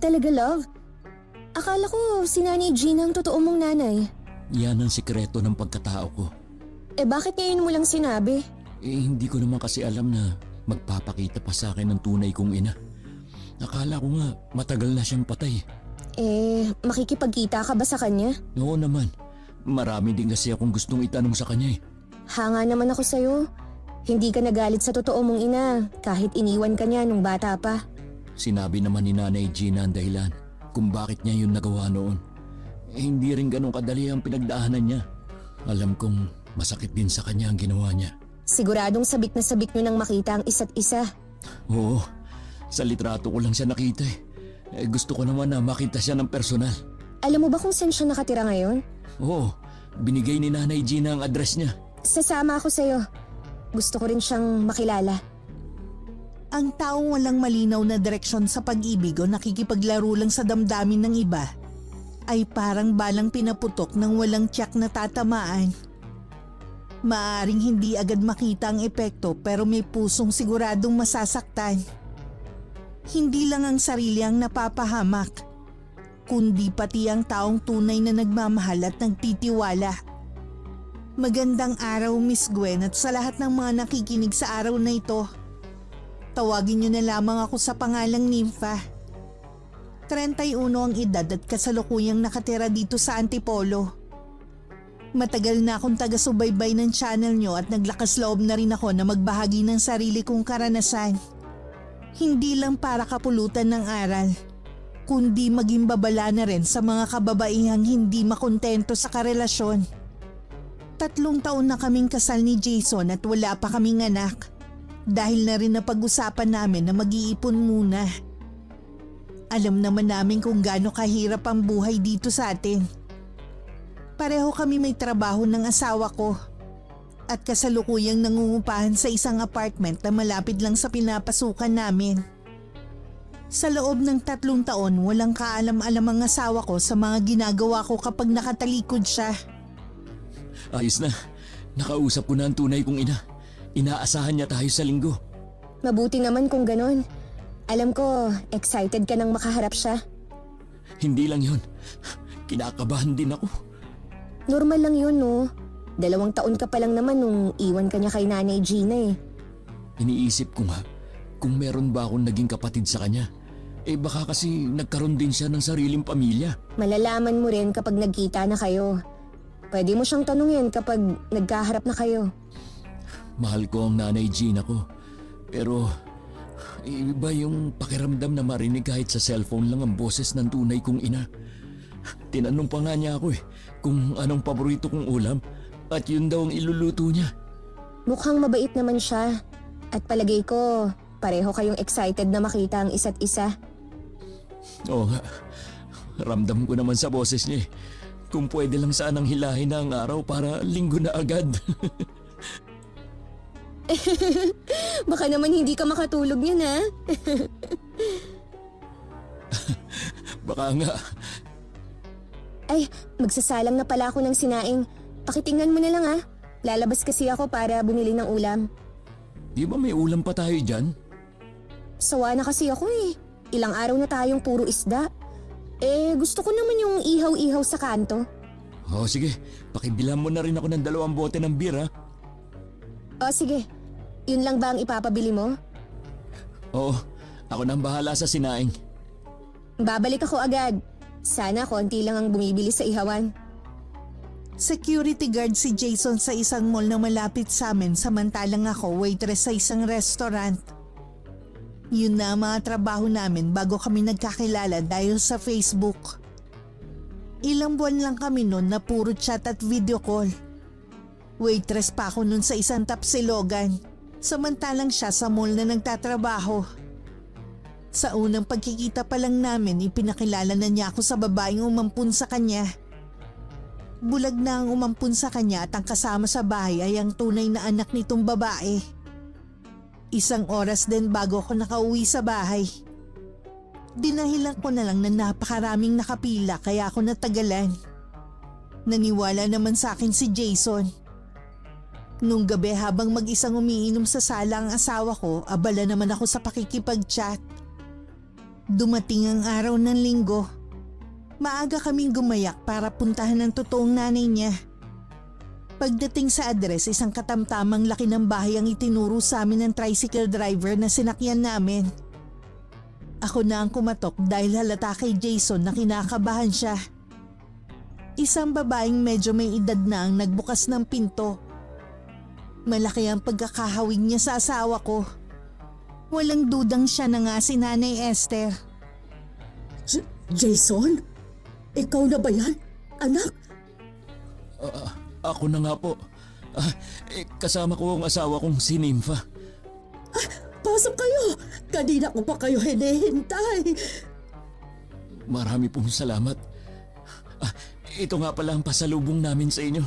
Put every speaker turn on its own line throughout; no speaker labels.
Talaga, love? Akala ko si Nanay Gina ang totoo mong nanay.
Yan ang sikreto ng pagkatao ko.
Bakit ngayon mo lang sinabi?
Hindi ko naman kasi alam na magpapakita pa sa akin ng tunay kong ina. Akala ko nga matagal na siyang patay.
Makikipagkita ka ba sa kanya?
Oo naman. Marami din kasi akong gustong itanong sa kanya.
Hanga naman ako sa'yo. Hindi ka nagalit sa totoo mong ina kahit iniwan ka niya nung bata pa.
Sinabi naman ni Nanay Gina ang dahilan kung bakit niya yun nagawa noon. Hindi rin ganun kadali ang pinagdaanan niya. Alam kong masakit din sa kanya ang ginawa niya.
Siguradong sabik na sabik nyo nang makita ang isa't isa.
Oo, sa litrato ko lang siya nakita gusto ko naman na makita siya ng personal.
Alam mo ba kung saan siya nakatira ngayon?
Oo, binigay ni Nanay Gina ang address niya.
Sasama ako sa'yo. Gusto ko rin siyang makilala.
Ang taong walang malinaw na direksyon sa pag-ibig o nakikipaglaro lang sa damdamin ng iba ay parang balang pinaputok ng walang tiyak na tatamaan. Maaring hindi agad makita ang epekto pero may pusong siguradong masasaktan. Hindi lang ang sarili ang napapahamak, kundi pati ang taong tunay na nagmamahal at nagtitiwala. Magandang araw, Miss Gwen, at sa lahat ng mga nakikinig sa araw na ito. Tawagin niyo na lamang ako sa pangalang Nympha. 31 ang edad at kasalukuyang nakatira dito sa Antipolo. Matagal na akong taga-subaybay ng channel nyo at naglakas loob na rin ako na magbahagi ng sarili kong karanasan. Hindi lang para kapulutan ng aral, kundi maging babala na rin sa mga kababaihang hindi makontento sa karelasyon. 3 taon na kaming kasal ni Jason at wala pa kaming anak. Dahil na rin napag-usapan namin na mag-iipon muna. Alam naman namin kung gaano kahirap ang buhay dito sa atin. Pareho kami may trabaho ng asawa ko at kasalukuyang nangungupahan sa isang apartment na malapit lang sa pinapasukan namin. Sa loob ng 3 taon, walang kaalam-alam ang asawa ko sa mga ginagawa ko kapag nakatalikod siya.
Ayos na, nakausap ko na ang tunay kong ina. Inaasahan niya tayo sa linggo.
Mabuti naman kung ganon. Alam ko, excited ka nang makaharap siya.
Hindi lang yun, kinakabahan din ako.
Normal lang yun, no? 2 taon ka pa lang naman nung iwan ka niya kay Nanay Gina.
Iniisip ko nga, kung meron ba akong naging kapatid sa kanya, baka kasi nagkaroon din siya ng sariling pamilya.
Malalaman mo rin kapag nagkita na kayo. Pwede mo siyang tanungin kapag nagkaharap na kayo.
Mahal ko ang Nanay Gina ko, pero iba yung pakiramdam na marinig kahit sa cellphone lang ang boses ng tunay kong ina. Tinanong pa nga niya ako kung anong paborito kong ulam at yun daw ang iluluto niya.
Mukhang mabait naman siya at palagay ko pareho kayong excited na makita ang isa't isa.
Oo nga, ramdam ko naman sa boses niya kung pwede lang sanang hilahin na ang araw para linggo na agad.
Baka naman hindi ka makatulog niyan, ha?
Baka nga.
Ay, magsasalang na pala ako ng sinaing. Pakitingnan mo na lang, ha? Lalabas kasi ako para bumili ng ulam.
Di ba may ulam pa tayo dyan?
Sawa na kasi ako Ilang araw na tayong puro isda. Gusto ko naman yung ihaw-ihaw sa kanto.
Sige, pakibilan mo na rin ako ng 2 bote ng beer, ha?
Sige. Yun lang ba ang ipapabili mo?
Oo, ako nang bahala sa sinaing.
Babalik ako agad. Sana konti lang ang bumibili sa ihawan.
Security guard si Jason sa isang mall na malapit sa amin samantalang ako waitress sa isang restaurant. Yun na ang mga trabaho namin bago kami nagkakilala dahil sa Facebook. Ilang buwan lang kami noon na puro chat at video call. Waitress pa ako noon sa isang Tapsilogan, samantalang siya sa mall na nagtatrabaho. Sa unang pagkikita pa lang namin, ipinakilala na niya ako sa babaeng umampun sa kanya. Bulag na ang umampun sa kanya at ang kasama sa bahay ay ang tunay na anak nitong babae. 1 oras din bago ako nakauwi sa bahay. Dinahilan ko na lang na napakaraming nakapila kaya ako natagalan. Naniwala naman sa akin si Jason. Nung gabi habang mag-isang umiinom sa sala ang asawa ko, abala naman ako sa pakikipag-chat. Dumating ang araw ng linggo. Maaga kaming gumayak para puntahan ang totoong nanay niya. Pagdating sa address, isang katamtamang laki ng bahay ang itinuro sa amin ng tricycle driver na sinakyan namin. Ako na ang kumatok dahil halata kay Jason na kinakabahan siya. Isang babaeng medyo may edad na ang nagbukas ng pinto. Malaki ang pagkakahawig niya sa asawa ko. Walang dudang siya na nga si Nanay Esther.
Jason? Ikaw na ba yan, anak?
Ako na nga po. Kasama ko ang asawa kong si Nympha.
Pasok kayo! Kanina ko pa kayo hinihintay.
Marami pong salamat. Ito nga pala ang pasalubong namin sa inyo.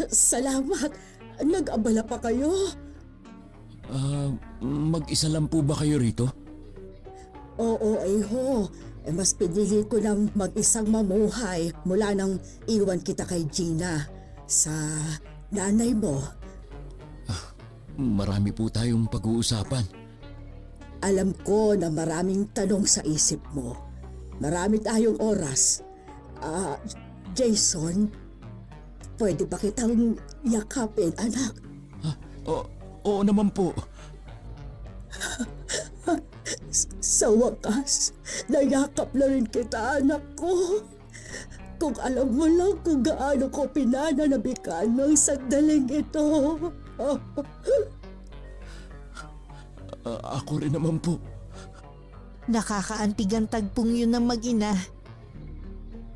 Salamat. Nag-abala pa kayo.
Mag-isa lang po ba kayo rito?
Oo, ho. Mas pinili ko ng mag-isang mamuhay mula nang iwan kita kay Gina sa nanay mo.
Marami po tayong pag-uusapan.
Alam ko na maraming tanong sa isip mo. Marami tayong oras. Jason, pwede ba kitang yakapin, anak?
Oo naman po.
Sa wakas, nayakap na rin kita, anak ko. Kung alam mo lang kung gaano ko pinananabikan ng sandaling ito.
Ako rin naman po.
Nakakaantig ang tagpong yun ng mag-ina.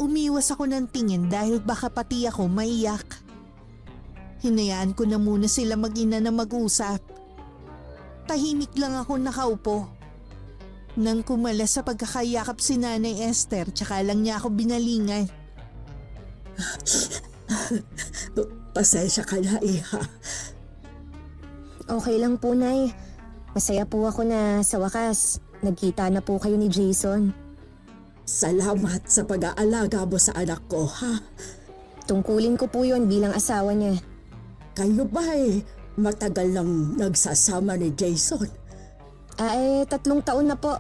Umiwas ako ng tingin dahil baka pati ako maiyak. Hinayaan ko na muna sila mag-ina na mag-usap. Tahimik lang ako nakaupo. Nang kumalas sa pagkakayakap si Nanay Esther, tsaka lang niya ako binalingan.
Pasensya ka na, iha.
Okay lang po, Nay. Masaya po ako na sa wakas, nagkita na po kayo ni Jason.
Salamat sa pag-aalaga mo sa anak ko, ha?
Tungkulin ko po yun bilang asawa niya.
Kayo ba'y matagal nang nagsasama ni Jason?
3 taon na po.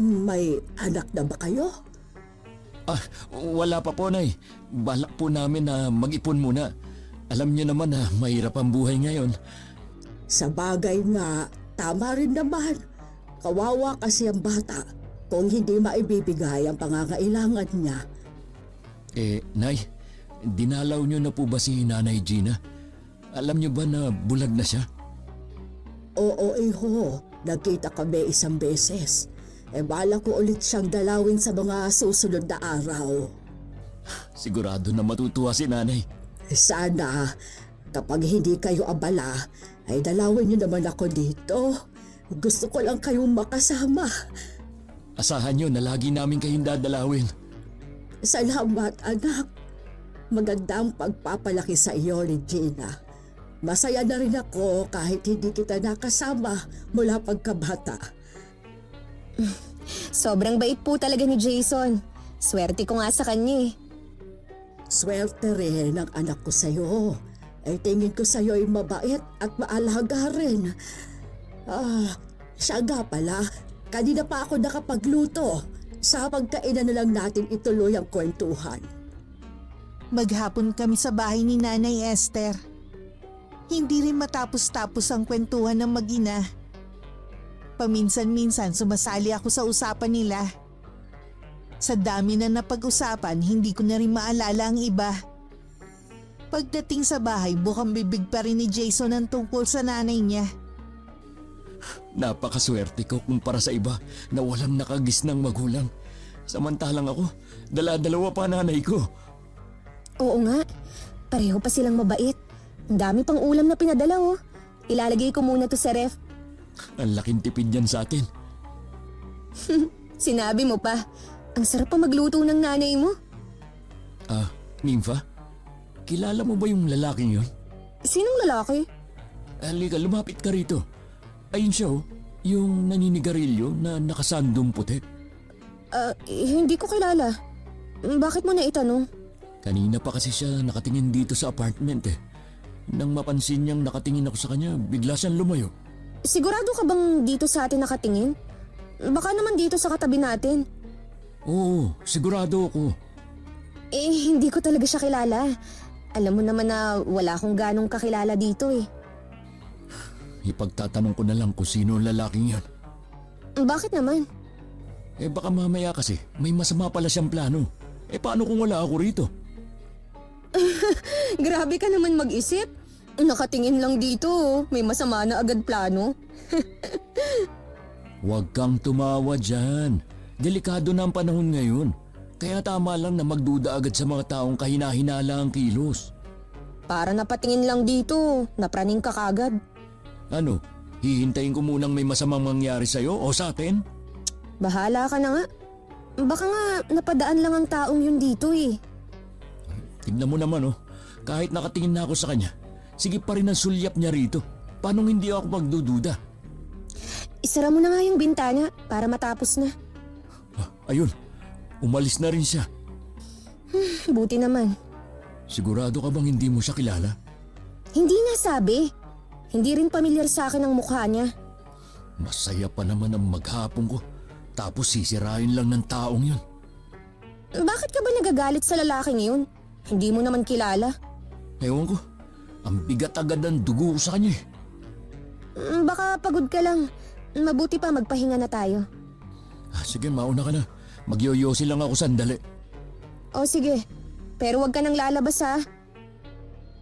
May anak na ba kayo?
Wala pa po, Nay. Balak po namin na mag-ipon muna. Alam niyo naman na mahirap ang buhay ngayon.
Sa bagay nga, tama rin naman. Kawawa kasi ang bata kung hindi maibibigay ang pangangailangan niya.
Nay, dinalaw niyo na po ba si Nanay Gina? Alam niyo ba na bulag na siya?
Oo, iho. Nagkita kami isang beses. Bala ko ulit siyang dalawin sa mga susunod na araw.
Sigurado na matutuwa si Nanay.
Sana, kapag hindi kayo abala, ay dalawin niyo naman ako dito. Gusto ko lang kayong makasama.
Asahan niyo na lagi namin kayong dadalawin.
Salamat, anak. Maganda ang pagpapalaki sa iyo ni Gina. Masaya na rin ako kahit hindi kita nakasama mula pagkabata.
Sobrang bait po talaga ni Jason. Swerte ko nga sa kanya eh.
Swerte rin ang anak ko sa iyo. Ay tingin ko sa iyo ay mabait at maalaga rin. Siya nga pala, kanina pa ako nakapagluto. Sa pagkainan na lang natin ituloy ang kwentuhan.
Maghapon kami sa bahay ni Nanay Esther. Hindi rin matapos-tapos ang kwentuhan ng mag-ina. Paminsan-minsan sumasali ako sa usapan nila. Sa dami na napag-usapan, hindi ko na rin maalala ang iba. Pagdating sa bahay, bukang bibig pa rin ni Jason ang tungkol sa nanay niya.
Napakaswerte ko kumpara sa iba na walang nakagis ng magulang. Samantalang ako, dala-dalawa pa nanay ko.
Oo nga, pareho pa silang mabait. Ang dami pang ulam na pinadala oh. Ilalagay ko muna to sa ref.
Ang laking tipid yan sa atin.
Sinabi mo pa, ang sarap pa magluto ng nanay mo.
Nympha, kilala mo ba yung lalaking yun?
Sinong lalaki?
Halika, lumapit ka rito. Ayun siya oh, yung naninigarilyo na nakasandong puti.
Hindi ko kilala. Bakit mo na itanong?
Kanina pa kasi siya nakatingin dito sa apartment eh. Nang mapansin niyang nakatingin ako sa kanya, bigla siyang lumayo.
Sigurado ka bang dito sa atin nakatingin? Baka naman dito sa katabi natin.
Oo, sigurado ako.
Hindi ko talaga siya kilala. Alam mo naman na wala akong ganong kakilala dito eh.
Ipagtatanong ko na lang kung sino ang lalaking yan.
Bakit naman?
Baka mamaya kasi may masama pala siyang plano. Paano kung wala ako rito?
Grabe ka naman mag-isip. Nakatingin lang dito, oh. May masama na agad plano.
Huwag kang tumawa dyan. Delikado na ang panahon ngayon. Kaya tama lang na magduda agad sa mga taong kahina-hinala ang kilos.
Para napatingin lang dito, napraning ka kagad.
Ano, hihintayin ko munang may masamang mangyari sa'yo o sa atin?
Bahala ka na nga. Baka nga napadaan lang ang taong yun dito eh.
Tignan mo naman kahit nakatingin na ako sa kanya, sige pa rin ang sulyap niya rito. Paano hindi ako magdududa?
Isara mo na nga yung bintana para matapos na.
Ayun, umalis na rin siya.
Buti naman.
Sigurado ka bang hindi mo siya kilala?
Hindi nga sabi. Hindi rin pamilyar sa akin ang mukha niya.
Masaya pa naman ang maghapon ko, tapos sisirain lang ng taong yun.
Bakit ka ba nagagalit sa lalaking yun? Hindi mo naman kilala.
Ewan ko, ang bigat agad ng dugo ko sa kanya eh.
Baka pagod ka lang. Mabuti pa magpahinga na tayo.
Sige, mauna ka na. Magyoyosi lang ako sandali.
O sige, pero wag ka nang lalabas ha.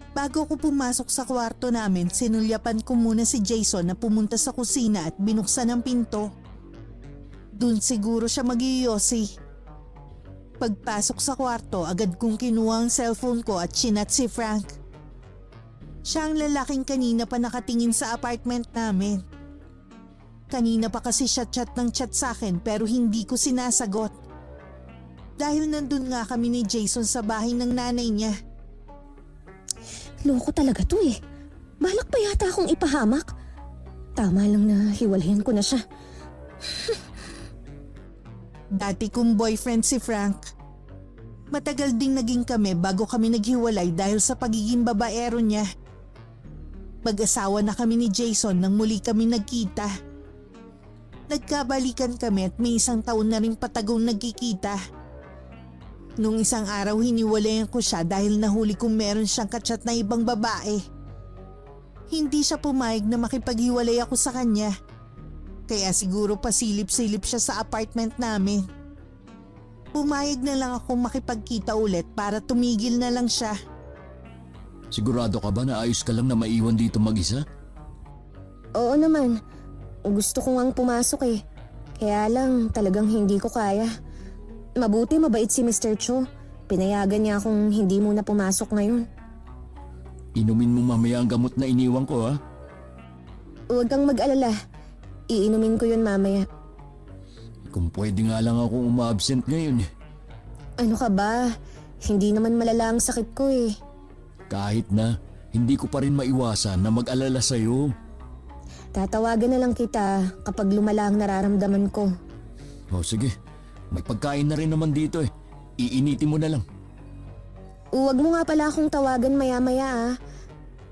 Bago ko pumasok sa kwarto namin, sinulyapan ko muna si Jason na pumunta sa kusina at binuksan ang pinto. Doon siguro siya magyoyosi. Pagpasok sa kwarto, agad kong kinuha ang cellphone ko at chinat si Frank. Siya ang lalaking kanina pa nakatingin sa apartment namin. Kanina pa kasi siya chat ng chat sa akin pero hindi ko sinasagot. Dahil nandun nga kami ni Jason sa bahay ng nanay niya.
Loko talaga to eh. Balak pa yata akong ipahamak. Tama lang na hiwalayan ko na siya.
Dati kong boyfriend si Frank. Matagal ding naging kami bago kami naghiwalay dahil sa pagiging babaero niya. Mag-asawa na kami ni Jason nang muli kami nagkita. Nagkabalikan kami at may 1 taon na rin patagong nagkikita. Nung isang araw hiniwalayan ko siya dahil nahuli kong meron siyang kachat na ibang babae. Hindi siya pumayag na makipaghiwalay ako sa kanya. Kaya siguro pasilip-silip siya sa apartment namin. Pumayag na lang ako makipagkita ulit para tumigil na lang siya.
Sigurado ka ba na ayos ka lang na maiwan dito mag-isa?
Oo naman. Gusto ko ngang pumasok eh. Kaya lang talagang hindi ko kaya. Mabuti mabait si Mr. Cho. Pinayagan niya akong hindi muna pumasok ngayon.
Inumin mo mamaya ang gamot na iniwan ko ha?
Huwag kang mag-alala. Iinumin ko yun mamaya.
Kung pwede nga lang akong uma-absent ngayon eh.
Ano ka ba? Hindi naman malala ang sakit ko eh.
Kahit na, hindi ko pa rin maiwasan na mag-alala sa'yo.
Tatawagan na lang kita kapag lumala ang nararamdaman ko.
O sige, may pagkain na rin naman dito eh. Iinitin mo na lang.
Huwag mo nga pala akong tawagan maya-maya ah.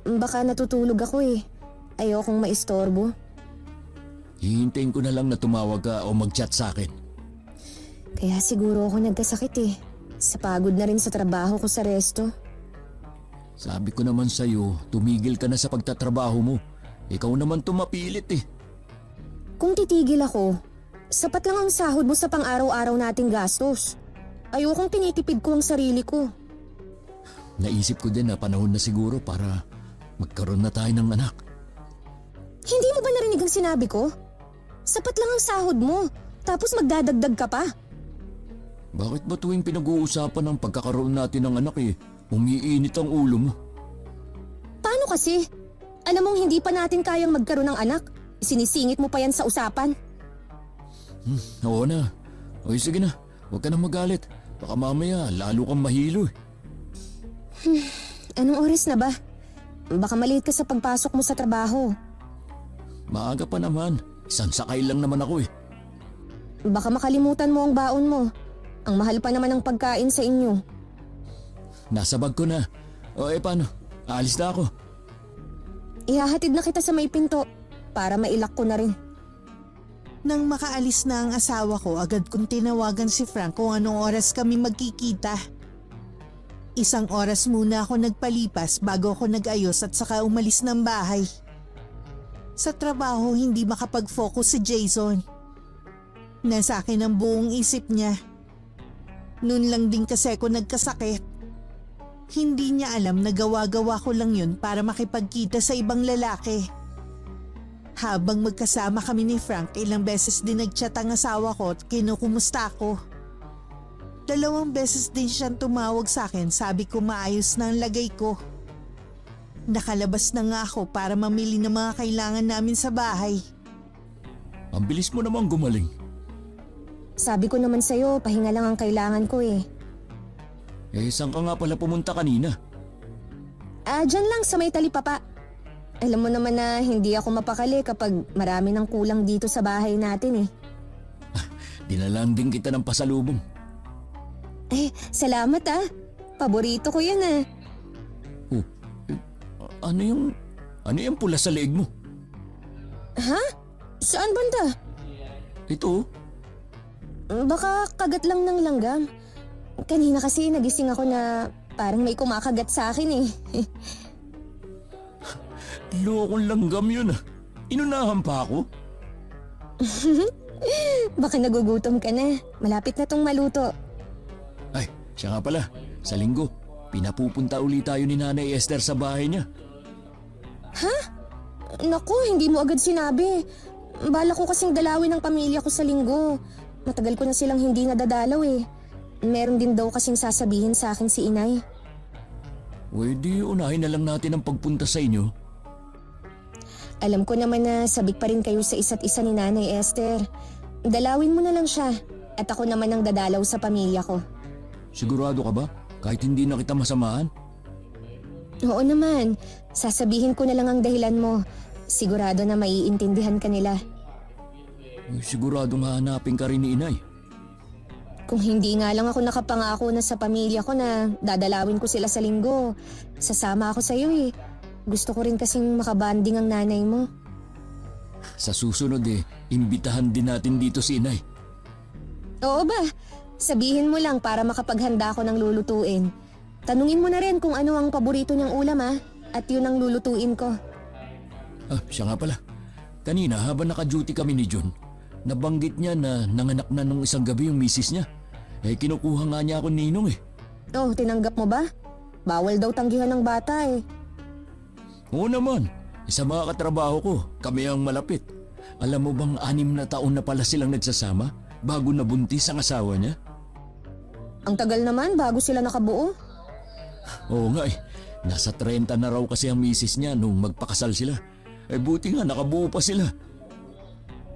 Baka natutulog ako eh. Ayokong maistorbo.
Hihintayin ko na lang na tumawag ka o mag-chat sa akin.
Kaya siguro ako nagkasakit eh. Sa pagod na rin sa trabaho ko sa resto.
Sabi ko naman sa'yo, tumigil ka na sa pagtatrabaho mo. Ikaw naman tumapilit eh.
Kung titigil ako, sapat lang ang sahod mo sa pang-araw-araw nating gastos. Ayokong tinitipid ko ang sarili ko.
Naisip ko din na panahon na siguro para magkaroon na tayo ng anak.
Hindi mo ba narinig ang sinabi ko? Sapat lang ang sahod mo, tapos magdadagdag ka pa.
Bakit ba tuwing pinag-uusapan ng pagkakaroon natin ng anak umiinit ang ulo mo?
Paano kasi? Alam mong hindi pa natin kayang magkaroon ng anak. Sinisingit mo pa yan sa usapan.
Oo na. O sige na, huwag ka na magalit. Baka mamaya lalo kang mahilo eh.
Anong oras na ba? Baka maliit ka sa pagpasok mo sa trabaho.
Maaga pa naman. Isang sakay lang naman ako eh.
Baka makalimutan mo ang baon mo. Ang mahal pa naman ng pagkain sa inyo.
Nasa bag ko na. O paano? Aalis na ako.
Ihahatid na kita sa may pinto para mailak ko na rin.
Nang makaalis na ang asawa ko, agad kong tinawagan si Frank kung anong oras kami magkikita. 1 oras muna ako nagpalipas bago ako nag-ayos at saka umalis ng bahay. Sa trabaho, hindi makapag-focus si Jason. Nasa akin ang buong isip niya. Noon lang din kasi ako nagkasakit. Hindi niya alam na gawa-gawa ko lang yun para makipagkita sa ibang lalaki. Habang magkasama kami ni Frank, ilang beses din nag-chat ang asawa ko at kinukumusta ako. 2 beses din siyang tumawag sa akin, sabi ko maayos na ang lagay ko. Nakalabas na nga ako para mamili ng mga kailangan namin sa bahay.
Ang bilis mo namang gumaling.
Sabi ko naman sa'yo, pahinga lang ang kailangan ko eh.
Saan ka nga pala pumunta kanina?
Dyan lang sa may talipapa. Alam mo naman na hindi ako mapakali kapag marami ng kulang dito sa bahay natin eh.
Dinalang din kita ng pasalubong.
Salamat ah. Paborito ko yan ah.
Oh, ano yung pula sa leeg mo?
Ha? Saan banda?
Ito,
Baka kagat lang ng langgam. Kanina kasi nagising ako na parang may kumakagat sa akin eh.
lokong langgam yun ah. Inunahan pa ako?
Baka nagugutom ka na. Malapit na tong maluto.
Ay, siya nga pala. Sa linggo, pinapupunta uli tayo ni Nanay Esther sa bahay niya.
Naku, hindi mo agad sinabi. Bala ko kasing dalawin ang pamilya ko sa linggo. Matagal ko na silang hindi nadadalaw eh. Meron din daw kasing sasabihin sa akin si inay.
Pwede unahin na lang natin ang pagpunta sa inyo.
Alam ko naman na sabik pa rin kayo sa isa't isa ni Nanay Esther. Dalawin mo na lang siya at ako naman ang dadalaw sa pamilya ko.
Sigurado ka ba? Kahit hindi na kita masamahan?
Oo naman, sasabihin ko na lang ang dahilan mo. Sigurado na maiintindihan ka nila.
Siguradong hahanapin ka rin ni inay.
Kung hindi nga lang ako nakapangako na sa pamilya ko na dadalawin ko sila sa linggo, sasama ako sa iyo eh. Gusto ko rin kasing makabanding ang nanay mo.
Sa susunod imbitahan din natin dito si inay.
Oo ba? Sabihin mo lang para makapaghanda ako ng lulutuin. Tanungin mo na rin kung ano ang paborito niyang ulam at yun ang lulutuin ko.
Siya nga pala. Kanina habang naka-duty kami ni John, nabanggit niya na nanganak na nung isang gabi yung misis niya. Kinukuha nga niya ako ninong eh.
Oh, tinanggap mo ba? Bawal daw tanggihan ng bata eh.
Oo naman. Sa mga katrabaho ko, kami ang malapit. Alam mo bang 6 na taon na pala silang nagsasama bago nabuntis ang asawa niya?
Ang tagal naman bago sila nakabuo.
Oo nga Nasa 30 na raw kasi ang misis niya nung magpakasal sila. Buti nga nakabuo pa sila.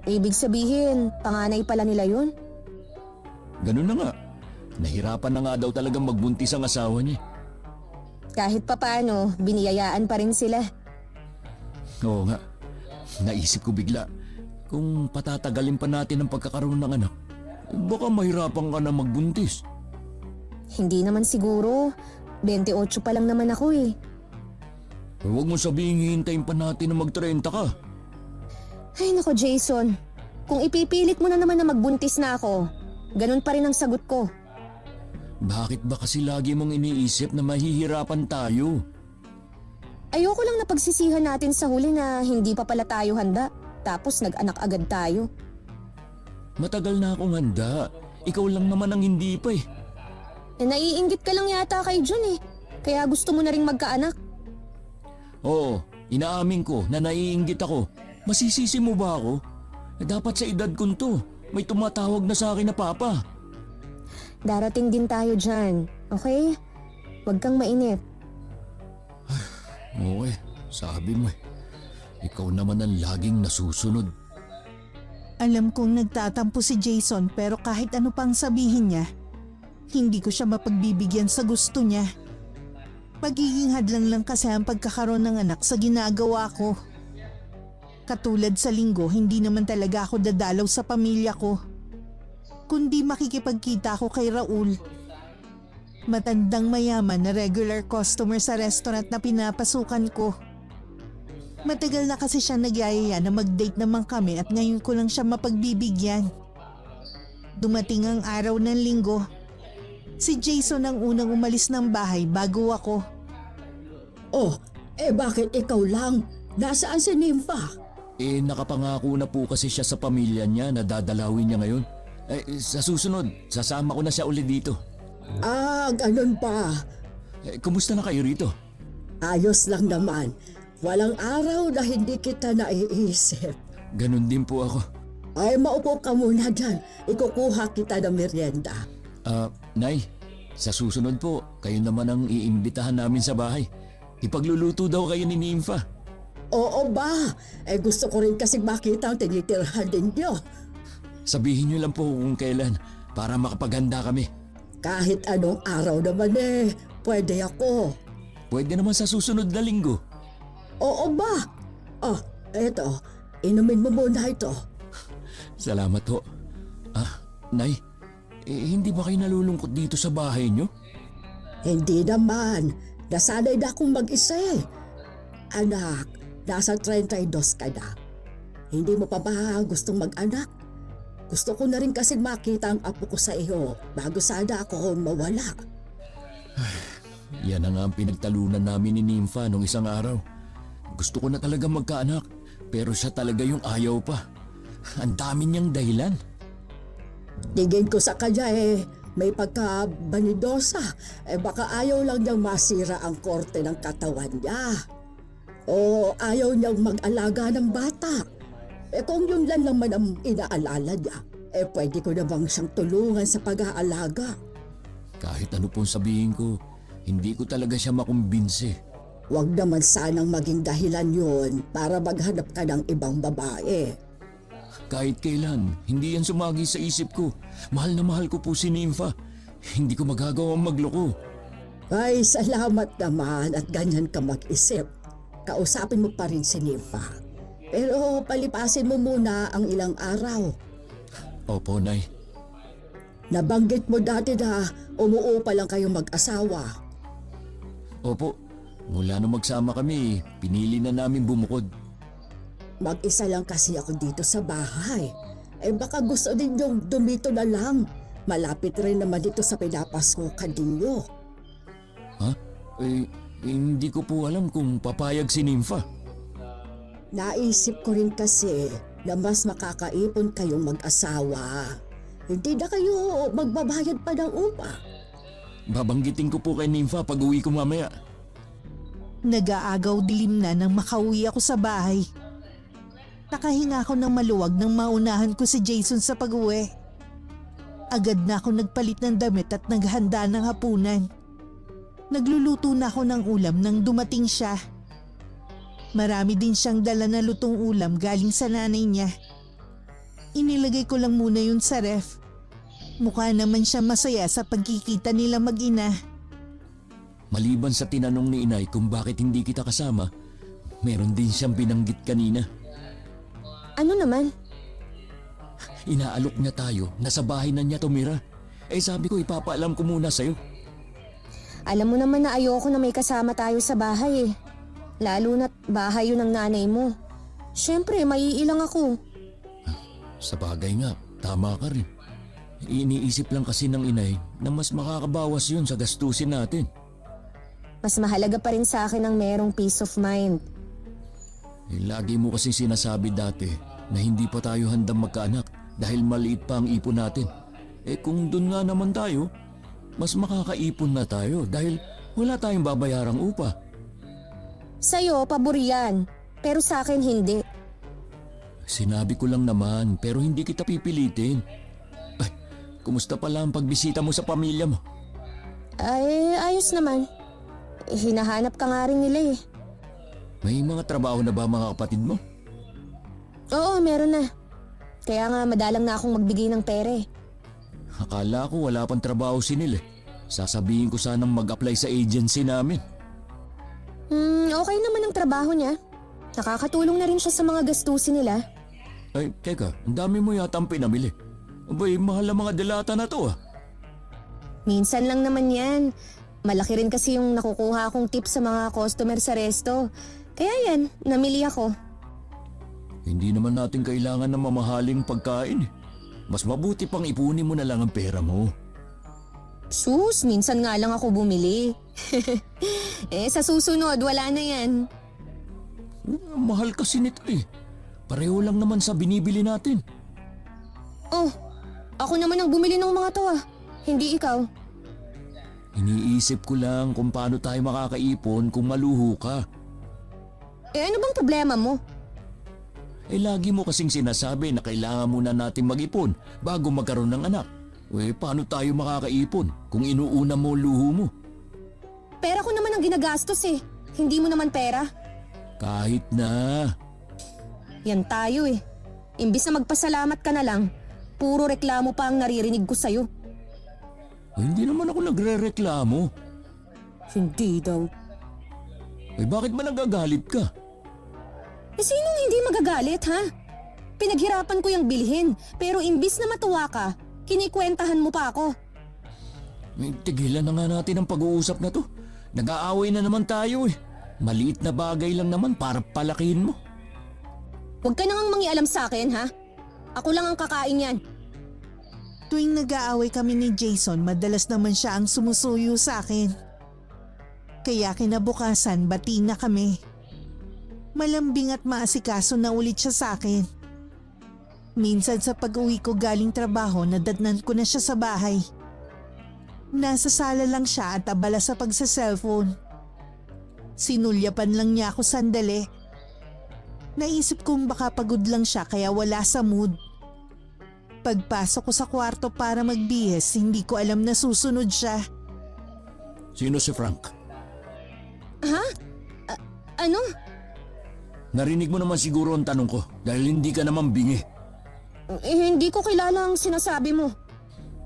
Ibig sabihin, panganay pala nila yun?
Ganun na nga. Nahirapan na nga daw talagang magbuntis ang asawa niya.
Kahit papaano, biniyayaan pa rin sila.
Oo nga. Naisip ko bigla, kung patatagalin pa natin ang pagkakaroon ng anak, baka mahirapan ka na magbuntis.
Hindi naman siguro. 28 pa lang naman ako eh.
Huwag mo sabihin hihintayin pa natin na mag-30 ka.
Ay nako Jason, kung ipipilit mo na naman na magbuntis na ako, ganun pa rin ang sagot ko.
Bakit ba kasi lagi mong iniisip na mahihirapan tayo?
Ayoko lang na pagsisihan natin sa huli na hindi pa pala tayo handa, tapos nag-anak agad tayo.
Matagal na akong handa. Ikaw lang naman ang hindi pa eh.
Naiinggit ka lang yata kay Jun eh, kaya gusto mo na rin magkaanak.
Oo, inaamin ko na naiinggit ako. Masisisi mo ba ako? Dapat sa edad ko to, may tumatawag na sa akin na papa.
Darating din tayo dyan, okay? Huwag kang mainip.
Okay, sabi mo Ikaw naman ang laging nasusunod.
Alam kong nagtatampo si Jason pero kahit ano pang sabihin niya, hindi ko siya mapagbibigyan sa gusto niya. Magiging hadlang lang kasi ang pagkakaroon ng anak sa ginagawa ko. Katulad sa linggo, hindi naman talaga ako dadalaw sa pamilya ko. Kundi makikipagkita ako kay Raul. Matandang mayaman na regular customer sa restaurant na pinapasukan ko. Matagal na kasi siya nagyayaya na mag-date naman kami at ngayon ko lang siya mapagbibigyan. Dumating ang araw ng linggo. Si Jason ang unang umalis ng bahay bago ako.
Oh, bakit ikaw lang? Nasaan si Nympha?
Nakapangako na po kasi siya sa pamilya niya na dadalawin niya ngayon. Sa susunod, sasama ko na siya ulit dito.
Ganun pa.
Kumusta na kayo rito?
Ayos lang naman. Walang araw na hindi kita naiisip.
Ganun din po ako.
Ay, maupo ka muna dyan. Ikukuha kita ng merienda.
Nay, sa susunod po, kayo naman ang iimbitahan namin sa bahay. Ipagluluto daw kayo ni Nympha.
Oo ba? Gusto ko rin kasi makita ang tinitirhan ninyo.
Sabihin niyo lang po kung kailan para makapaghanda kami.
Kahit anong araw naman pwede ako.
Pwede naman sa susunod na linggo.
Oo ba? Eto, inumin mo muna ito.
Salamat ho. Nay, hindi ba kayo nalulungkot dito sa bahay niyo?
Hindi naman. Nasanay na akong mag-isa Anak, nasa 32 ka na. Hindi mo pa ba gustong mag-anak? Gusto ko na rin kasi makita ang apo ko sa iyo bago sana ako mawala.
Yan na nga ang pinagtalunan namin ni Nympha nung isang araw. Gusto ko na talaga magkaanak, pero siya talaga yung ayaw pa. Ang dami niyang dahilan.
Tingin ko sa kanya may pagka-banidosa. Baka ayaw lang niyang masira ang korte ng katawan niya. O ayaw niyang mag-alaga ng bata. Kung yun lang naman ang inaalala niya, pwede ko namang siyang tulungan sa pag-aalaga.
Kahit ano pong sabihin ko, hindi ko talaga siya makumbinsi.
Huwag naman sanang maging dahilan yun para maghanap ka ng ibang babae.
Kahit kailan, hindi yan sumagi sa isip ko. Mahal na mahal ko po si Nympha. Hindi ko magagawang magloko.
Ay, salamat naman at ganyan ka mag-isip. Kausapin mo pa rin si Nympha. Pero palipasin mo muna ang ilang araw.
Opo, Nay.
Nabanggit mo dati na umuupa lang kayong mag-asawa.
Opo, mula nung magsama kami, pinili na namin bumukod.
Mag-isa lang kasi ako dito sa bahay. Baka gusto ninyong dumito na lang. Malapit rin naman dito sa pinapasukan ninyo.
Ha? Hindi ko po alam kung papayag si Nympha.
Naisip ko rin kasi na mas makakaipon kayong mag-asawa. Hindi na kayo magbabayad pa ng upa.
Babanggitin ko po kay Nympha pag uwi ko mamaya.
Nag-aagaw dilim na nang makauwi ako sa bahay. Nakahinga ako ng maluwag nang maunahan ko si Jason sa pag-uwi. Agad na ako nagpalit ng damit at naghanda ng hapunan. Nagluluto na ako ng ulam nang dumating siya. Marami din siyang dala na lutong ulam galing sa nanay niya. Inilagay ko lang muna yun sa ref. Mukha naman siya masaya sa pagkikita nila mag-ina.
Maliban sa tinanong ni Inay kung bakit hindi kita kasama, meron din siyang binanggit kanina.
Ano naman?
Inaalok niya tayo na sa bahay na niya tumira. Sabi ko ipapaalam ko muna sa'yo.
Alam mo naman na ayoko na may kasama tayo sa bahay Lalo na't bahay yun ng nanay mo. Siyempre, maiilang ako.
Sa bagay nga, tama ka rin. Iniisip lang kasi ng inay na mas makakabawas yun sa gastusin natin.
Mas mahalaga pa rin sa akin ang merong peace of mind.
Lagi mo kasi sinasabi dati na hindi pa tayo handang magkaanak dahil maliit pa ang ipon natin. Kung dun nga naman tayo, mas makakaipon na tayo dahil wala tayong babayarang upa.
Sa'yo, pabor yan. Pero sa akin, hindi.
Sinabi ko lang naman pero hindi kita pipilitin. Kumusta pala ang pagbisita mo sa pamilya mo?
Ay, ayos naman. Hinahanap ka nga rin nila .
May mga trabaho na ba mga kapatid mo?
Oo, meron na. Kaya nga madalang na akong magbigay ng pere.
Akala ko wala pang trabaho si Nil . Sasabihin ko sanang mag-apply sa agency namin.
Okay naman ang trabaho niya. Nakakatulong na rin siya sa mga gastusin nila.
Teka, ang dami mo yata ang pinamili. Abay, mahal ang mga delata na to .
Minsan lang naman yan. Malaki rin kasi yung nakukuha akong tip sa mga customer sa resto. Kaya yan, namili ako.
Hindi naman natin kailangan ng mamahaling pagkain. Mas mabuti pang ipunin mo na lang ang pera mo.
Sus, minsan nga lang ako bumili. Sa susunod, wala na yan.
Mahal kasi nito eh. Pareho lang naman sa binibili natin.
Oh, ako naman ang bumili ng mga to Hindi ikaw.
Iniisip ko lang kung paano tayo makakaipon kung maluho ka.
Ano bang problema mo?
Lagi mo kasing sinasabi na kailangan muna natin mag-ipon bago magkaroon ng anak. Paano tayo makakaipon kung inuuna mo luho mo?
Pera ko naman ang ginagastos Hindi mo naman pera.
Kahit na.
Yan tayo Imbis na magpasalamat ka na lang, puro reklamo pa ang naririnig ko sa'yo.
Hindi naman ako nagre-reklamo.
Hindi daw.
Bakit ba nagagalit ka?
Sinong hindi magagalit Pinaghirapan ko yung bilhin, pero imbis na matuwa ka, kinikwentahan mo pa ako.
Tigilan na nga natin ang pag-uusap na to. Nag-aaway na naman tayo Maliit na bagay lang naman para palakihin mo.
Huwag ka nang mangialam sa akin Ako lang ang kakain yan.
Tuwing nag-aaway kami ni Jason, madalas naman siya ang sumusuyo sa akin. Kaya kinabukasan, bati na kami. Malambing at maasikaso na ulit siya sa akin. Minsan sa pag-uwi ko galing trabaho, nadatnan ko na siya sa bahay. Nasa sala lang siya at abala sa pagsa-cellphone. Sinulyapan lang niya ako sandali. Naisip kong baka pagod lang siya kaya wala sa mood. Pagpasok ko sa kwarto para magbihis, hindi ko alam na susunod siya.
Sino si Frank?
Ano?
Narinig mo naman siguro ang tanong ko dahil hindi ka naman bingi.
Hindi ko kilala ang sinasabi mo.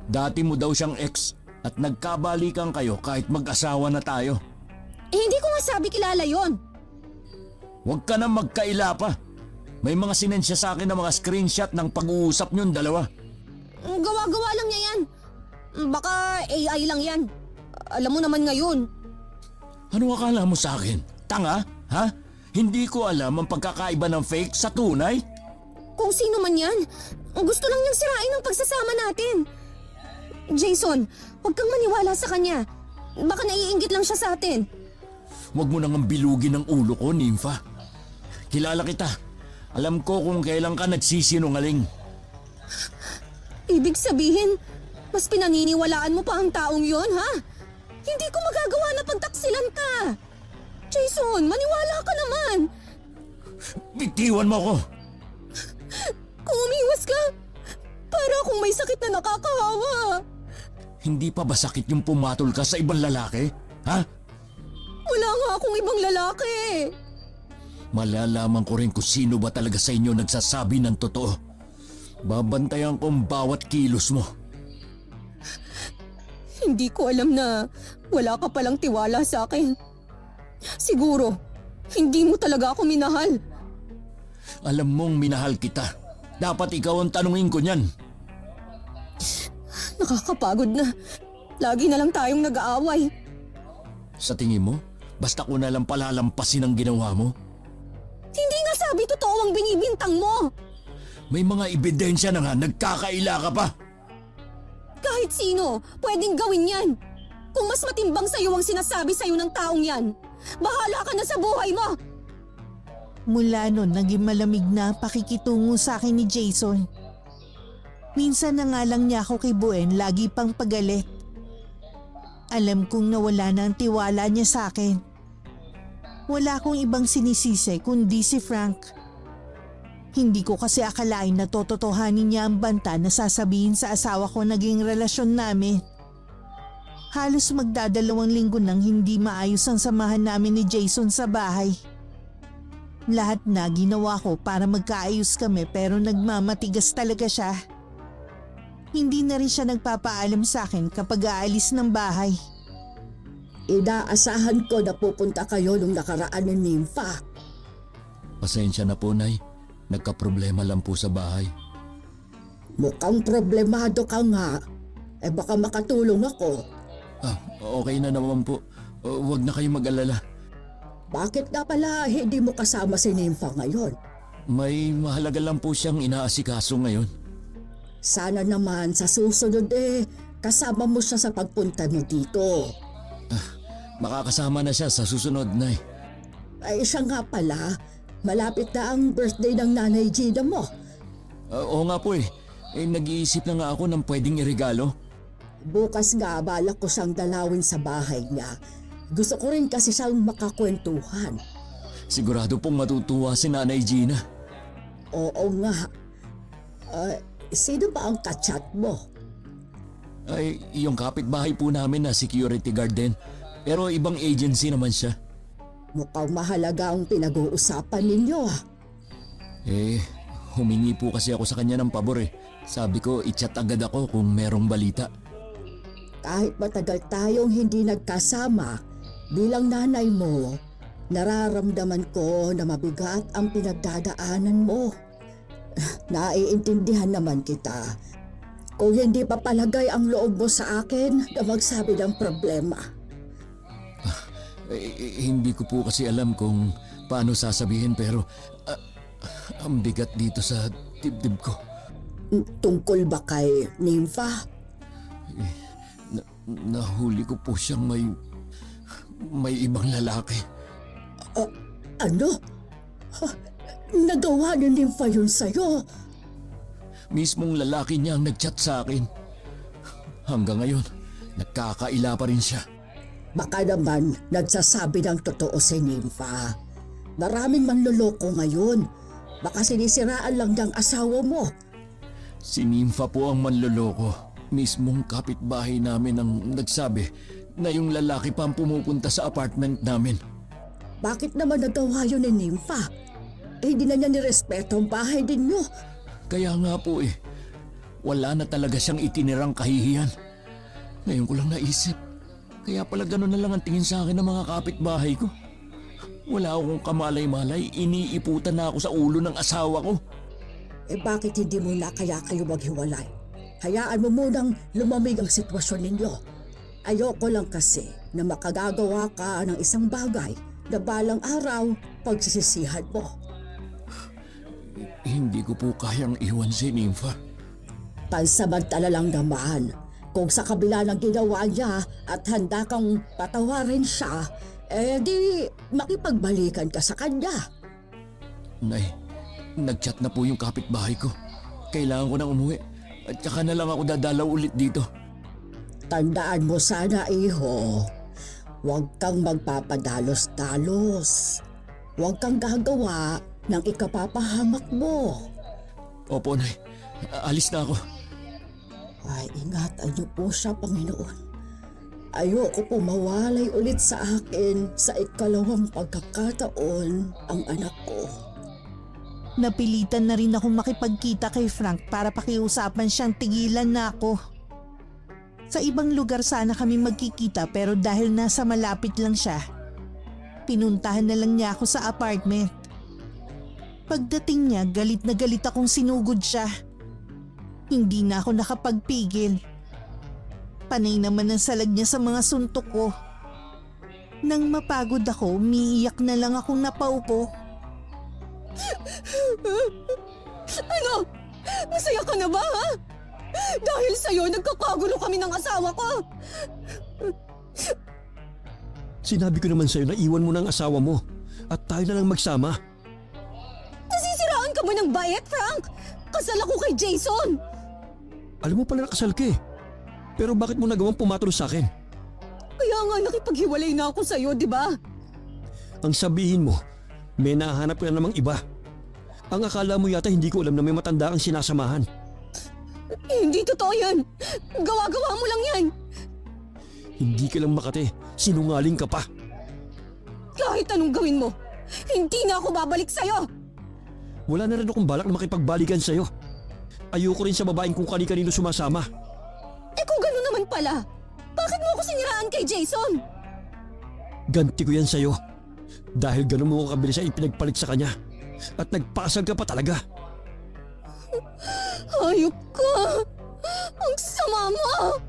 Dati mo daw siyang ex at nagkabalikan kayo kahit mag-asawa na tayo.
Hindi ko nga sabi kilala yon.
Huwag ka na magkaila pa. May mga sinensya sa akin na mga screenshot ng pag-uusap niyong dalawa.
Gawa-gawa lang niya yan. Baka AI lang yan. Alam mo naman ngayon.
Ano akala mo sa akin? Tanga? Ha? Hindi ko alam ang pagkakaiba ng fake sa tunay?
Kung sino man yan, gusto lang niyang sirain ang pagsasama natin. Jason, huwag kang maniwala sa kanya. Baka naiinggit lang siya sa atin.
Huwag mo nang bilugin ang ulo ko, Nympha. Kilala kita. Alam ko kung kailan ka nagsisinungaling.
Ibig sabihin, mas pinaniniwalaan mo pa ang taong yon, Hindi ko magagawa na pagtaksilan ka. Jason, maniwala ka naman.
Bitiwan mo ako.
Kung umiwas ka, para akong may sakit na nakakahawa.
Hindi pa ba sakit yung pumatol ka sa ibang lalaki? Ha?
Wala nga akong ibang lalaki.
Malalaman ko rin kung sino ba talaga sa inyo nagsasabi ng totoo. Babantayan ko ang bawat kilos mo.
Hindi ko alam na wala ka palang tiwala sa akin. Siguro, hindi mo talaga ako minahal.
Alam mong minahal kita. Dapat ikaw ang tanungin ko niyan.
Nakakapagod na. Lagi na lang tayong nag-aaway.
Sa tingin mo, basta ko na lang palalampasin ang ginawa mo?
Hindi nga sabi totoo ang binibintang mo.
May mga ebidensya na nga, nagkakaila ka pa.
Kahit sino, pwedeng gawin yan. Kung mas matimbang sa'yo ang sinasabi sa'yo ng taong yan, bahala ka na sa buhay mo.
Mula nun, naging malamig na ang pakikitungo sa akin ni Jason. Minsan na nga lang niya ako kay Buen, lagi pang pagalit. Alam kong nawala na ang tiwala niya sa akin. Wala akong ibang sinisisi kundi si Frank. Hindi ko kasi akalain na tototohanin niya ang banta na sasabihin sa asawa ko naging relasyon namin. Halos magdadalawang linggo nang hindi maayos ang samahan namin ni Jason sa bahay. Lahat na ginawa ko para magkaayos kami pero nagmamatigas talaga siya. Hindi na rin siya nagpapaalam sa akin kapag aalis ng bahay.
Inaasahan ko na pupunta kayo nung nakaraan ni Nympha.
Pasensya na po, Nay. Nagkaproblema lang po sa bahay.
Mukhang problemado ka nga. Baka makatulong ako.
Okay na naman po. Huwag na kayong mag-alala.
Bakit nga pala hindi mo kasama si Nympha ngayon?
May mahalaga lang po siyang inaasikaso ngayon.
Sana naman sa susunod kasama mo siya sa pagpunta mo dito.
Makakasama na siya sa susunod, Nay.
Ay siya nga pala, malapit na ang birthday ng Nanay Gina mo.
Oo nga po eh. Nag-iisip na nga ako ng pwedeng iregalo.
Bukas nga balak ko siyang dalawin sa bahay niya. Gusto ko rin kasi siyang makakwentuhan.
Sigurado pong matutuwa si Nanay Gina.
Oo nga. Sino ba ang kachat mo?
Ay, yung kapitbahay po namin na security guard din. Pero ibang agency naman siya.
Mukhang mahalaga ang pinag-uusapan ninyo ah.
Humingi po kasi ako sa kanya ng pabor eh. Sabi ko, i-chat agad ako kung merong balita.
Kahit matagal tayong hindi nagkasama, bilang nanay mo, nararamdaman ko na mabigat ang pinagdadaanan mo. Naiintindihan naman kita. Kung hindi pa palagay ang loob mo sa akin na magsabi ng problema.
Hindi ko po kasi alam kung paano sasabihin pero ang bigat dito sa dibdib ko.
Tungkol ba kay Nympha?
Nahuli ko po siyang may ibang lalaki.
Ano? Nagawa ni Nympha yun sa'yo?
Mismong lalaki niya ang nagchat sa akin. Hanggang ngayon, nagkakaila pa rin siya.
Baka naman nagsasabi ng totoo si Nympha. Maraming manloloko ngayon. Baka sinisiraan lang niyang asawa mo.
Si Nympha po ang manloloko. Mismong kapitbahay namin ang nagsabi na yung lalaki pa ang pumupunta sa apartment namin.
Bakit naman nagawa yun ni Nympha? Hindi na niya nirespeto ang bahay ninyo.
Kaya nga po wala na talaga siyang itinirang kahihiyan. Ngayon ko lang naisip, kaya pala gano'n na lang ang tingin sa akin ng mga kapitbahay ko. Wala akong kamalay-malay, iniiputan na ako sa ulo ng asawa ko.
Bakit hindi mo na kaya kayo maghiwalay? Hayaan mo munang lumamig ang sitwasyon ninyo. Ayoko lang kasi na makagagawa ka ng isang bagay na balang araw pagsisisihan mo.
Hindi ko po kayang iwan si Nympha.
Pansamantala lang naman. Kung sa kabila ng ginawa niya at handa kang patawarin siya, di makipagbalikan ka sa kanya.
Nay, nagchat na po yung kapitbahay ko. Kailangan ko nang umuwi at saka na lang ako dadalaw ulit dito.
Tandaan mo sana, iho. Huwag kang magpapadalos-dalos. Huwag kang gagawa ng ikapapahamak mo.
Opo, Nay. Alis na ako.
Ay, ingatan niyo po siya, Panginoon. Ayoko po mawalay ulit sa akin sa ikalawang pagkakataon ang anak ko.
Napilitan na rin akong makipagkita kay Frank para pakiusapan siyang tigilan na ako. Sa ibang lugar sana kami magkikita pero dahil nasa malapit lang siya, pinuntahan na lang niya ako sa apartment. Pagdating niya, galit na galit akong sinugod siya. Hindi na ako nakapagpigil. Panay naman ang salag niya sa mga suntok ko. Nang mapagod ako, umiiyak na lang akong napaupo.
Ano? Masaya ka na ba, ha? Dahil sa'yo, nagkakagulo kami ng asawa ko.
Sinabi ko naman sa'yo na iwan mo ng asawa mo at tayo na lang magsama.
Nasisiraan ka ba ng bayet, Frank? Kasal ako kay Jason.
Alam mo pala nakasal ka eh. Pero bakit mo nagawang pumatol sa akin?
Kaya nga nakipaghiwalay na ako sa'yo, di ba?
Ang sabihin mo, may nahanap ka na namang iba. Ang akala mo yata hindi ko alam na may matanda kang sinasamahan.
Hindi totoo yan. Gawa-gawa mo lang yan.
Hindi ka lang makate, sinungaling ka pa.
Kahit anong gawin mo, hindi na ako babalik sa'yo.
Wala na rin akong balak na makipagbalikan sa'yo. Ayoko rin sa babaeng kung kani-kanino sumasama.
Kung gano'n naman pala, bakit mo ako siniraan kay Jason?
Ganti ko yan sa'yo. Dahil ganun mo ko kabilis ang ipinagpalit sa kanya. At nagpasag ka pa talaga.
Hayop ka! Ang sama mo!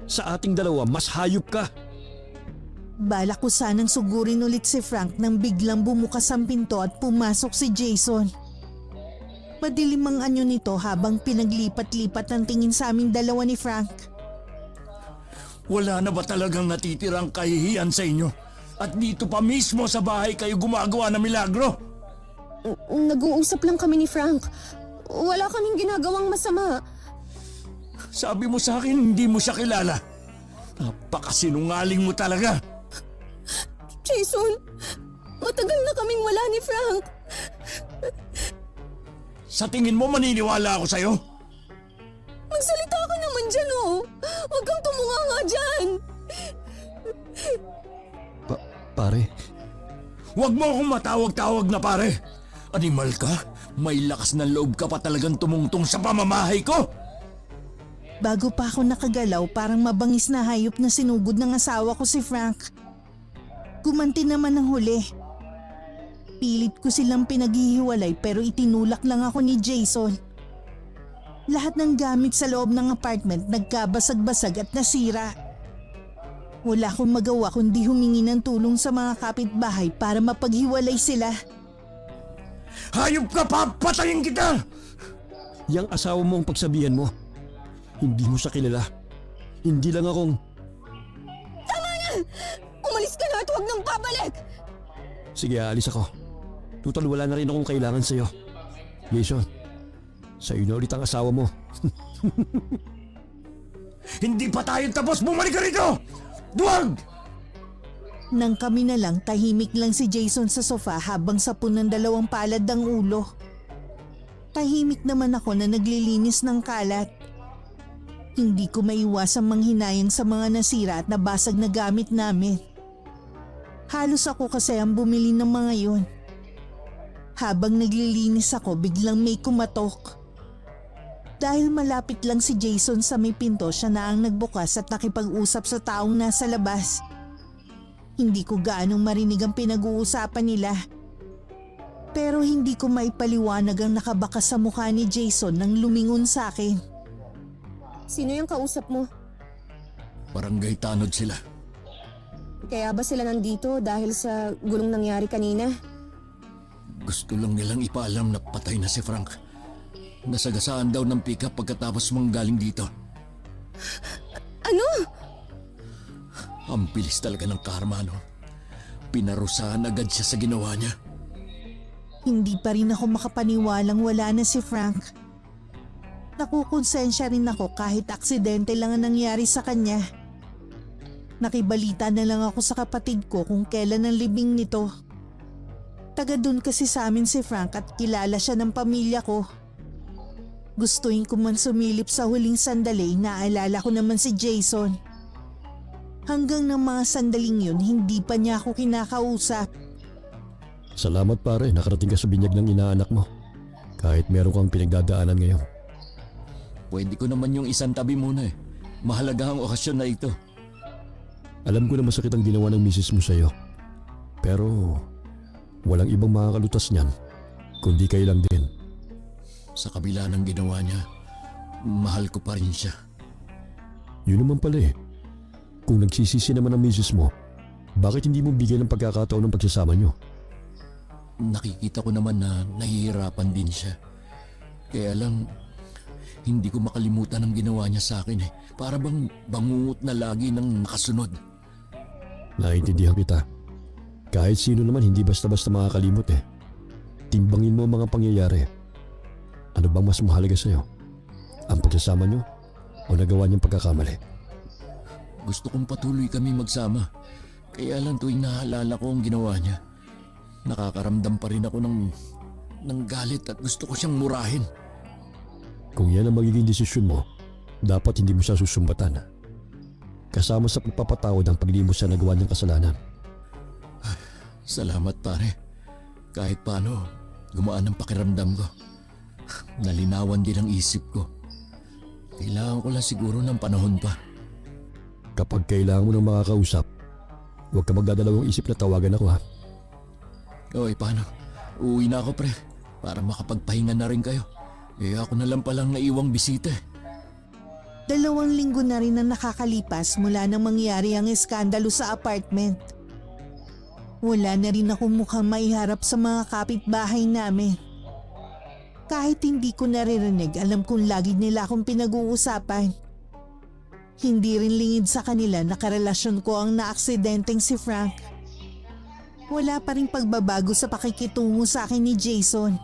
Sa ating dalawa, mas hayop ka.
Balak ko sanang sugurin ulit si Frank nang biglang bumukas ang pinto at pumasok si Jason. Madilim ang anyo nito habang pinaglipat-lipat ang tingin sa aming dalawa ni Frank.
Wala na ba talagang natitirang kahihiyan sa inyo? At dito pa mismo sa bahay kayo gumagawa ng milagro?
Nag-uusap lang kami ni Frank. Wala kaming ginagawang masama.
Sabi mo sa akin hindi mo siya kilala. Napakasinungaling mo talaga.
Jason, matagal na kaming wala ni Frank.
Sa tingin mo maniniwala ako sa'yo?
Magsalita ka naman dyan, oh. Huwag kang tumunganga dyan.
Pare,
Huwag mo akong matawag-tawag na pare. Animal ka? May lakas ng loob ka pa talagang tumungtong sa pamamahay ko?
Bago pa ako nakagalaw, parang mabangis na hayop na sinugod ng asawa ko si Frank. Gumanti naman ang huli. Pilit ko silang pinaghihiwalay pero itinulak lang ako ni Jason. Lahat ng gamit sa loob ng apartment nagkabasag-basag at nasira. Wala akong magawa kundi humingi ng tulong sa mga kapitbahay para mapaghiwalay sila.
Hayop ka, papatayin kita!
yang asawa mo ang pagsabihan mo. Hindi mo siya kilala. Hindi lang akong...
Umalis ka na at huwag nang babalik.
Sige, aalis ako. Total wala na rin akong kailangan sa'yo. Jason, sa'yo na ulit ang asawa mo.
Hindi pa tayo tapos, bumalik ka rito! Duwag!
Nang kami na lang, tahimik lang si Jason sa sofa habang sapon ng dalawang palad ng ulo. Tahimik naman ako na naglilinis ng kalat. Hindi ko maiwasang manghinayang sa mga nasira at nabasag na gamit namin. Halos ako kasi ang bumili ng mga yun. Habang naglilinis ako, biglang may kumatok. Dahil malapit lang si Jason sa may pinto, siya na ang nagbukas at nakipag-usap sa taong nasa labas. Hindi ko gaanong marinig ang pinag-uusapan nila. Pero hindi ko maipaliwanag ang nakabakas sa mukha ni Jason nang lumingon sa akin.
Sino yung kausap mo?
Barangay tanod sila.
Kaya ba sila nandito dahil sa gulong nangyari kanina?
Gusto lang nilang ipaalam na patay na si Frank. Nasagasaan daw ng pick-up pagkatapos manggaling dito.
Ano?
Ang bilis talaga ng karma, no? Pinarusahan agad siya sa ginawa niya.
Hindi pa rin ako makapaniwalang wala na si Frank. Nakukonsensya rin ako kahit aksidente lang ang nangyari sa kanya. Nakibalita na lang ako sa kapatid ko kung kailan ang libing nito. Taga dun kasi sa amin si Frank at kilala siya ng pamilya ko. Gustuin ko man sumilip sa huling sandali, naalala ko naman si Jason. Hanggang ng mga sandaling yun, hindi pa niya ako kinakausap.
Salamat pare, nakarating ka sa binyag ng inaanak mo. Kahit meron kang pinagdadaanan ngayon.
Pwede ko naman yung isang tabi muna eh. Mahalaga ang okasyon na ito.
Alam ko na masakit ang ginawa ng misis mo sa'yo. Pero walang ibang makakalutas niyan, kundi kayo lang din.
Sa kabila ng ginawa niya, mahal ko pa rin siya.
Yun naman pala eh. Kung nagsisisi naman ang misis mo, bakit hindi mo bigyan ng pagkakataon ng pagsasama nyo?
Nakikita ko naman na nahihirapan din siya. Kaya lang, hindi ko makalimutan ang ginawa niya sa akin eh. Para bang bangungot na lagi ng nakasunod.
Naiintindihan kita. Kahit sino naman hindi basta-basta makakalimot eh. Timbangin mo ang mga pangyayari. Ano bang mas mahalaga sa'yo? Ang pagsasama nyo o nagawa niyang pagkakamali?
Gusto kong patuloy kami magsama. Kaya lang tuwing naalala ko ang ginawa niya, nakakaramdam pa rin ako ng galit at gusto ko siyang murahin.
Kung yan ang magiging desisyon mo, dapat hindi mo siya susumbatan. Kasama sa pagpapatawad ang paglimos sa nagawa niyang kasalanan.
Salamat pare. Kahit paano, gumaan ang pakiramdam ko. Nalinawan din ang isip ko. Kailangan ko lang siguro ng panahon pa.
Kapag kailangan mo ng makakausap, huwag ka magdadalawang isip na tawagan ako ha.
Oy, paano? Uuwi na ako pre, para makapagpahinga na rin kayo. Eh ako na lang palang naiwang bisita.
2 linggo na rin ang nakakalipas mula nang mangyari ang eskandalo sa apartment. Wala na rin akong mukhang maiharap sa mga kapitbahay namin. Kahit hindi ko naririnig, alam kong lagi nila akong pinag-uusapan. Hindi rin lingid sa kanila na karelasyon ko ang naaksidenteng si Frank. Wala pa rin pagbabago sa pakikitungo sa akin ni Jason.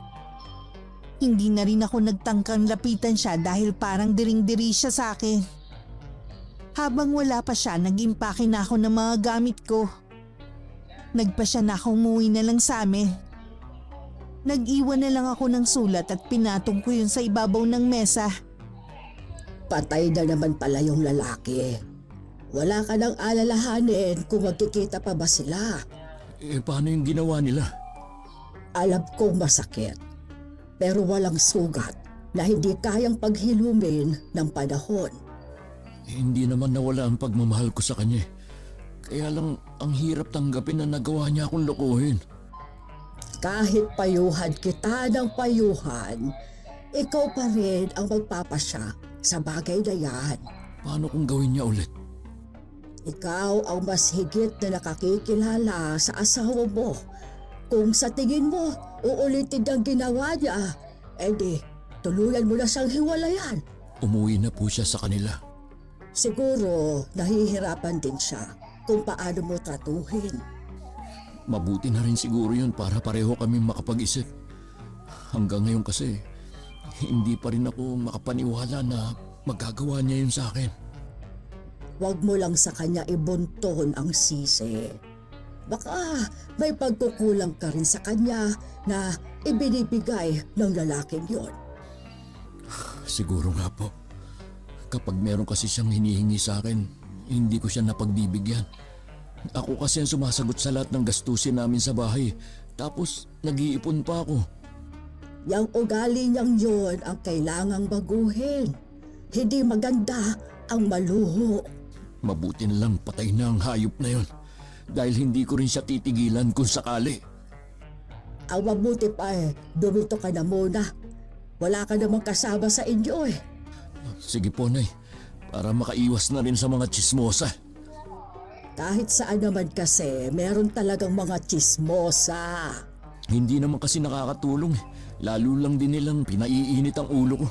Hindi na rin ako nagtangkang lapitan siya dahil parang diring-diri siya sa akin. Habang wala pa siya, nag-impake na ako ng mga gamit ko. Nagpasya na ako umuwi na lang sa amin. Nag-iwan na lang ako ng sulat at pinatong ko yun sa ibabaw ng mesa.
Patay na naman pala yung lalaki. Wala ka nang alalahanin kung magkikita pa ba sila.
Paano yung ginawa nila?
Alam kong masakit, pero walang sugat na hindi kayang paghilumin ng panahon.
Hindi naman nawala ang pagmamahal ko sa kanya. Kaya lang ang hirap tanggapin na nagawa niya akong lokohin.
Kahit payuhan kita ng payuhan, ikaw pa rin ang magpapasya sa bagay na yan.
Paano kung gawin niya ulit?
Ikaw ang mas higit na nakakikilala sa asawa mo. Kung sa tingin mo, uulitin ang ginawa niya, edi tuluyan mo na siyang hiwalayan.
Umuwi na po siya sa kanila.
Siguro nahihirapan din siya kung paano mo tratuhin.
Mabuti na rin siguro yun para pareho kami makapag-isip. Hanggang ngayon kasi, hindi pa rin ako makapaniwala na magagawa niya yun sa akin.
Huwag mo lang sa kanya ibunton ang sisi. Baka may pagkukulang ka rin sa kanya na ibinibigay ng lalaking yon.
Siguro nga po. Kapag meron kasi siyang hinihingi sa akin, hindi ko siya napagbibigyan. Ako kasi ang sumasagot sa lahat ng gastusin namin sa bahay. Tapos nag-iipon pa ako.
Yang ugali niyang yon ang kailangang baguhin. Hindi maganda ang maluho.
Mabuti na lang patay na ang hayop na yon. Dahil hindi ko rin siya titigilan kung sakali.
Ang mabuti pa dumito ka na muna. Wala ka namang kasama sa inyo eh.
Sige po, Nay. Para makaiwas na rin sa mga tsismosa.
Kahit saan naman kasi, meron talagang mga tsismosa.
Hindi naman kasi nakakatulong. Lalo lang din nilang pinaiinit ang ulo ko.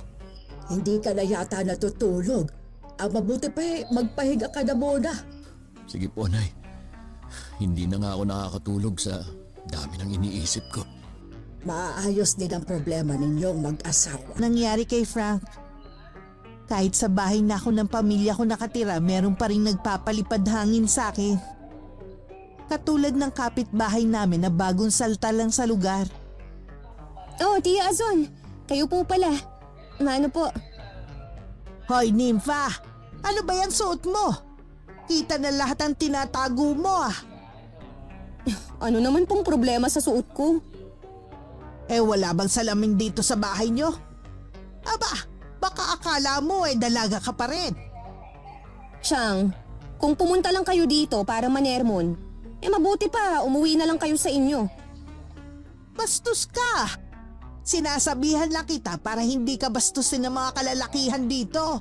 Hindi ka na yata natutulog. Ang mabuti pa magpahinga ka na muna.
Sige po, Nay. Hindi na nga ako nakakatulog sa dami ng iniisip ko.
Maaayos din ang problema ninyong mag-asawa.
Nangyari kay Frank. Kahit sa bahay na ako ng pamilya ko nakatira, meron pa rin nagpapalipad hangin sa akin. Katulad ng kapitbahay namin na bagong salta lang sa lugar.
Oh, Tia Azon. Kayo po pala. Ano po?
Hoy, Nympha! Ano ba yan suot mo? Kita na lahat ang tinatago mo ah.
Ano naman pong problema sa suot ko?
Wala bang salamin dito sa bahay nyo? Aba, baka akala mo dalaga ka pa rin.
Siyang, kung pumunta lang kayo dito para manermon, mabuti pa umuwi na lang kayo sa inyo.
Bastos ka! Sinasabihan lang kita para hindi ka bastusin ng mga kalalakihan dito.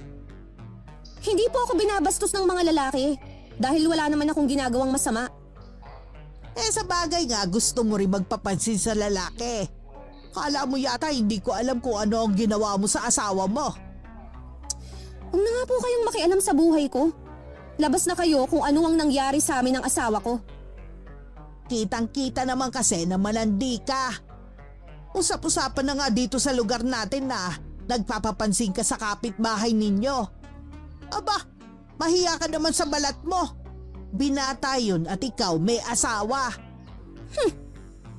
Hindi po ako binabastos ng mga lalaki dahil wala naman akong ginagawang masama.
Sa bagay nga gusto mo rin magpapansin sa lalaki. Kala mo yata hindi ko alam kung ano ang ginawa mo sa asawa mo.
Huwag na nga po kayong makialam sa buhay ko. Labas na kayo kung ano ang nangyari sa amin ng asawa ko.
Kitang-kita naman kasi na malandi ka. Usap-usapan na nga dito sa lugar natin na nagpapapansin ka sa kapitbahay ninyo. Aba, mahiya ka naman sa balat mo. Binata yun at ikaw may asawa.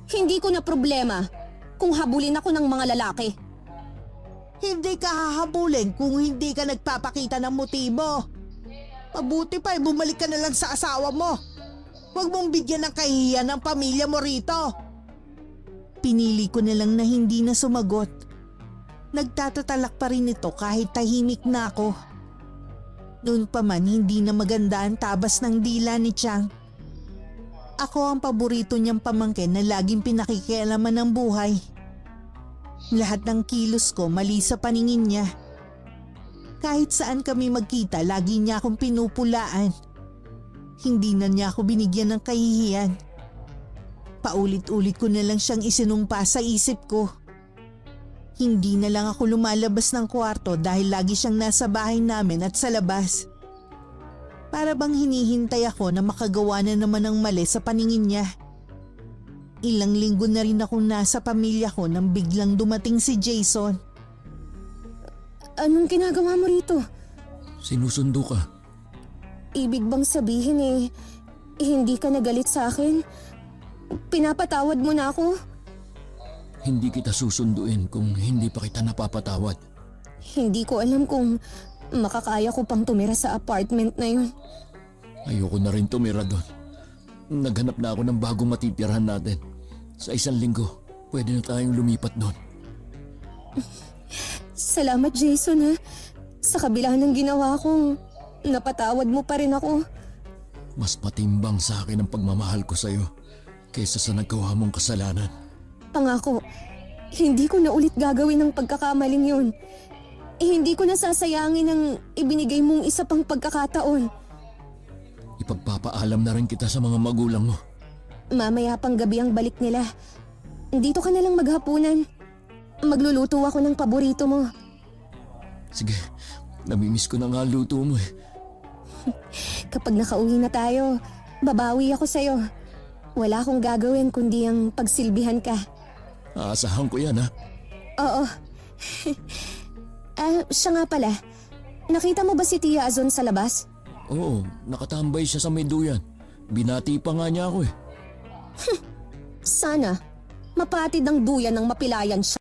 Hindi ko na problema kung habulin ako ng mga lalaki.
Hindi ka hahabulin kung hindi ka nagpapakita ng motibo. Mabuti pa bumalik ka na lang sa asawa mo. Huwag mong bigyan ng kahihiyan ng pamilya mo rito. Pinili ko na lang na hindi na sumagot. Nagtatatalak pa rin ito kahit tahimik na ako. Noon pa man hindi na maganda ang tabas ng dila ni Chang. Ako ang paborito niyang pamangkin na laging pinakikialaman ng buhay. Lahat ng kilos ko mali sa paningin niya. Kahit saan kami magkita, lagi niya akong pinupulaan. Hindi na niya ako binigyan ng kahihiyan. Paulit-ulit ko na lang siyang isinumpa sa isip ko. Hindi na lang ako lumalabas ng kwarto dahil lagi siyang nasa bahay namin at sa labas. Para bang hinihintay ako na makagawa na naman ng mali sa paningin niya. Ilang linggo na rin akong nasa pamilya ko nang biglang dumating si Jason.
Anong ginagawa mo rito?
Sinusundo ka.
Ibig bang sabihin hindi ka nagalit sa akin? Pinapatawad mo na ako?
Hindi kita susunduin kung hindi pa kita napapatawad.
Hindi ko alam kung makakaya ko pang tumira sa apartment na yun.
Ayoko na rin tumira doon. Naghanap na ako ng bagong matitirahan natin. Sa 1 linggo, pwede na tayong lumipat doon.
Salamat Jason ha. Sa kabila ng ginawa ko, napatawad mo pa rin ako.
Mas matimbang sa akin ang pagmamahal ko sa'yo kaysa sa nagawa mong kasalanan.
Pangako, hindi ko na ulit gagawin ang pagkakamaling yun. Hindi ko na sasayangin ang ibinigay mong isa pang pagkakataon.
Ipagpapaalam na rin kita sa mga magulang mo.
Mamaya pang gabi ang balik nila. Dito ka na lang maghapunan. Magluluto ako ng paborito mo.
Sige, namimiss ko na nga luto mo eh.
Kapag nakauwi na tayo, babawi ako sa'yo. Wala akong gagawin kundi ang pagsilbihan ka.
Aasahan ko yan ha.
Oo. Siya nga pala. Nakita mo ba si Tia Azon sa labas?
Oo, nakatambay siya sa may duyan. Binati pa nga niya ako eh.
Sana. Mapatid ang duyan ng mapilayan siya.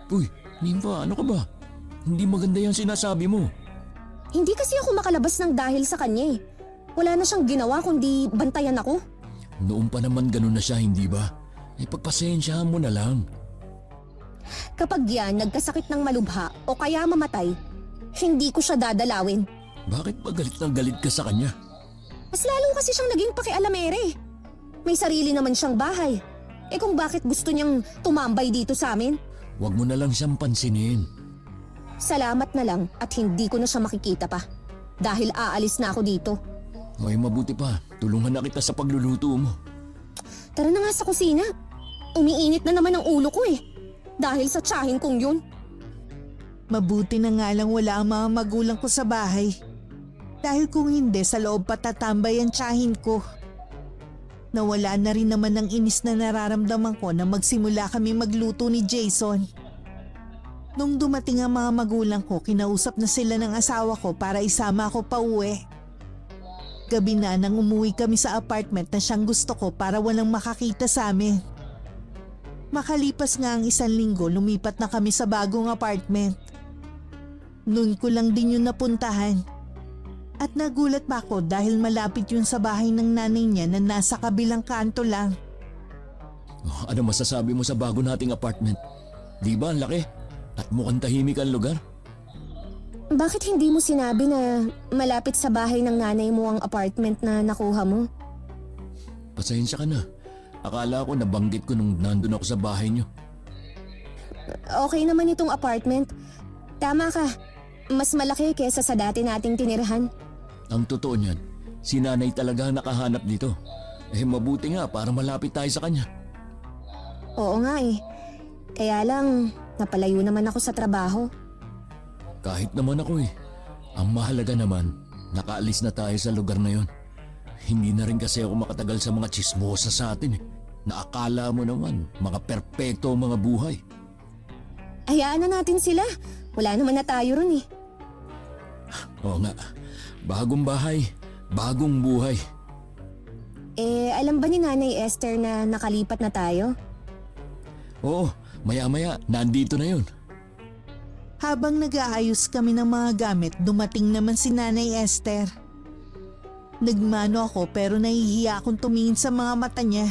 Uy, Nympha, ano ka ba? Hindi maganda yung sinasabi mo.
Hindi kasi ako makalabas ng dahil sa kanya eh. Wala na siyang ginawa kundi bantayan ako.
Noon pa naman ganun na siya, hindi ba? Pagpasensyahan mo na lang.
Kapag yan nagkasakit ng malubha o kaya mamatay, hindi ko siya dadalawin.
Bakit ba galit na galit ka sa kanya?
Mas lalong kasi siyang naging pakialamere. May sarili naman siyang bahay. Kung bakit gusto niyang tumambay dito sa amin?
Huwag mo na lang siyang pansinin.
Salamat na lang at hindi ko na siya makikita pa. Dahil aalis na ako dito.
Ay mabuti pa, tulungan na kita sa pagluluto mo.
Tara na nga sa kusina. Umiinit na naman ang ulo ko eh. Dahil sa tiyahin kong yun.
Mabuti na nga lang wala ang mga magulang ko sa bahay. Dahil kung hindi, sa loob patatambay ang tiyahin ko. Nawala na rin naman ng inis na nararamdaman ko na magsimula kami magluto ni Jason. Nung dumating ang mga magulang ko, kinausap na sila ng asawa ko para isama ako pa uwi. Gabi na nang umuwi kami sa apartment na siyang gusto ko para walang makakita sa amin. Makalipas nga ang 1 linggo, lumipat na kami sa bagong apartment. Noon ko lang din yun napuntahan. At nagulat pa ako dahil malapit yun sa bahay ng nanay niya na nasa kabilang kanto lang.
Oh, ano masasabi mo sa bago nating apartment? Di ba ang laki? At mukhang tahimik ang lugar?
Bakit hindi mo sinabi na malapit sa bahay ng nanay mo ang apartment na nakuha mo?
Pasensya ka na. Akala ko nabanggit ko nung nandun ako sa bahay niyo.
Okay naman itong apartment. Tama ka. Mas malaki kesa sa dati nating tinirahan.
Ang totoo niyan, si nanay talaga ang nakahanap dito. Mabuti nga para malapit tayo sa kanya.
Oo nga eh. Kaya lang, napalayo naman ako sa trabaho.
Kahit naman ako eh. Ang mahalaga naman, nakaalis na tayo sa lugar na yon. Hindi na rin kasi ako makatagal sa mga chismosa sa atin eh. Naakala mo naman, mga perpekto ang mga buhay.
Hayaan na natin sila. Wala naman na tayo ron eh.
Oo nga, bagong bahay, bagong buhay.
Alam ba ni Nanay Esther na nakalipat na tayo?
Oo, maya-maya, nandito na yun.
Habang nag-aayos kami ng mga gamit, dumating naman si Nanay Esther. Nagmano ako pero nahihiya akong tumingin sa mga mata niya.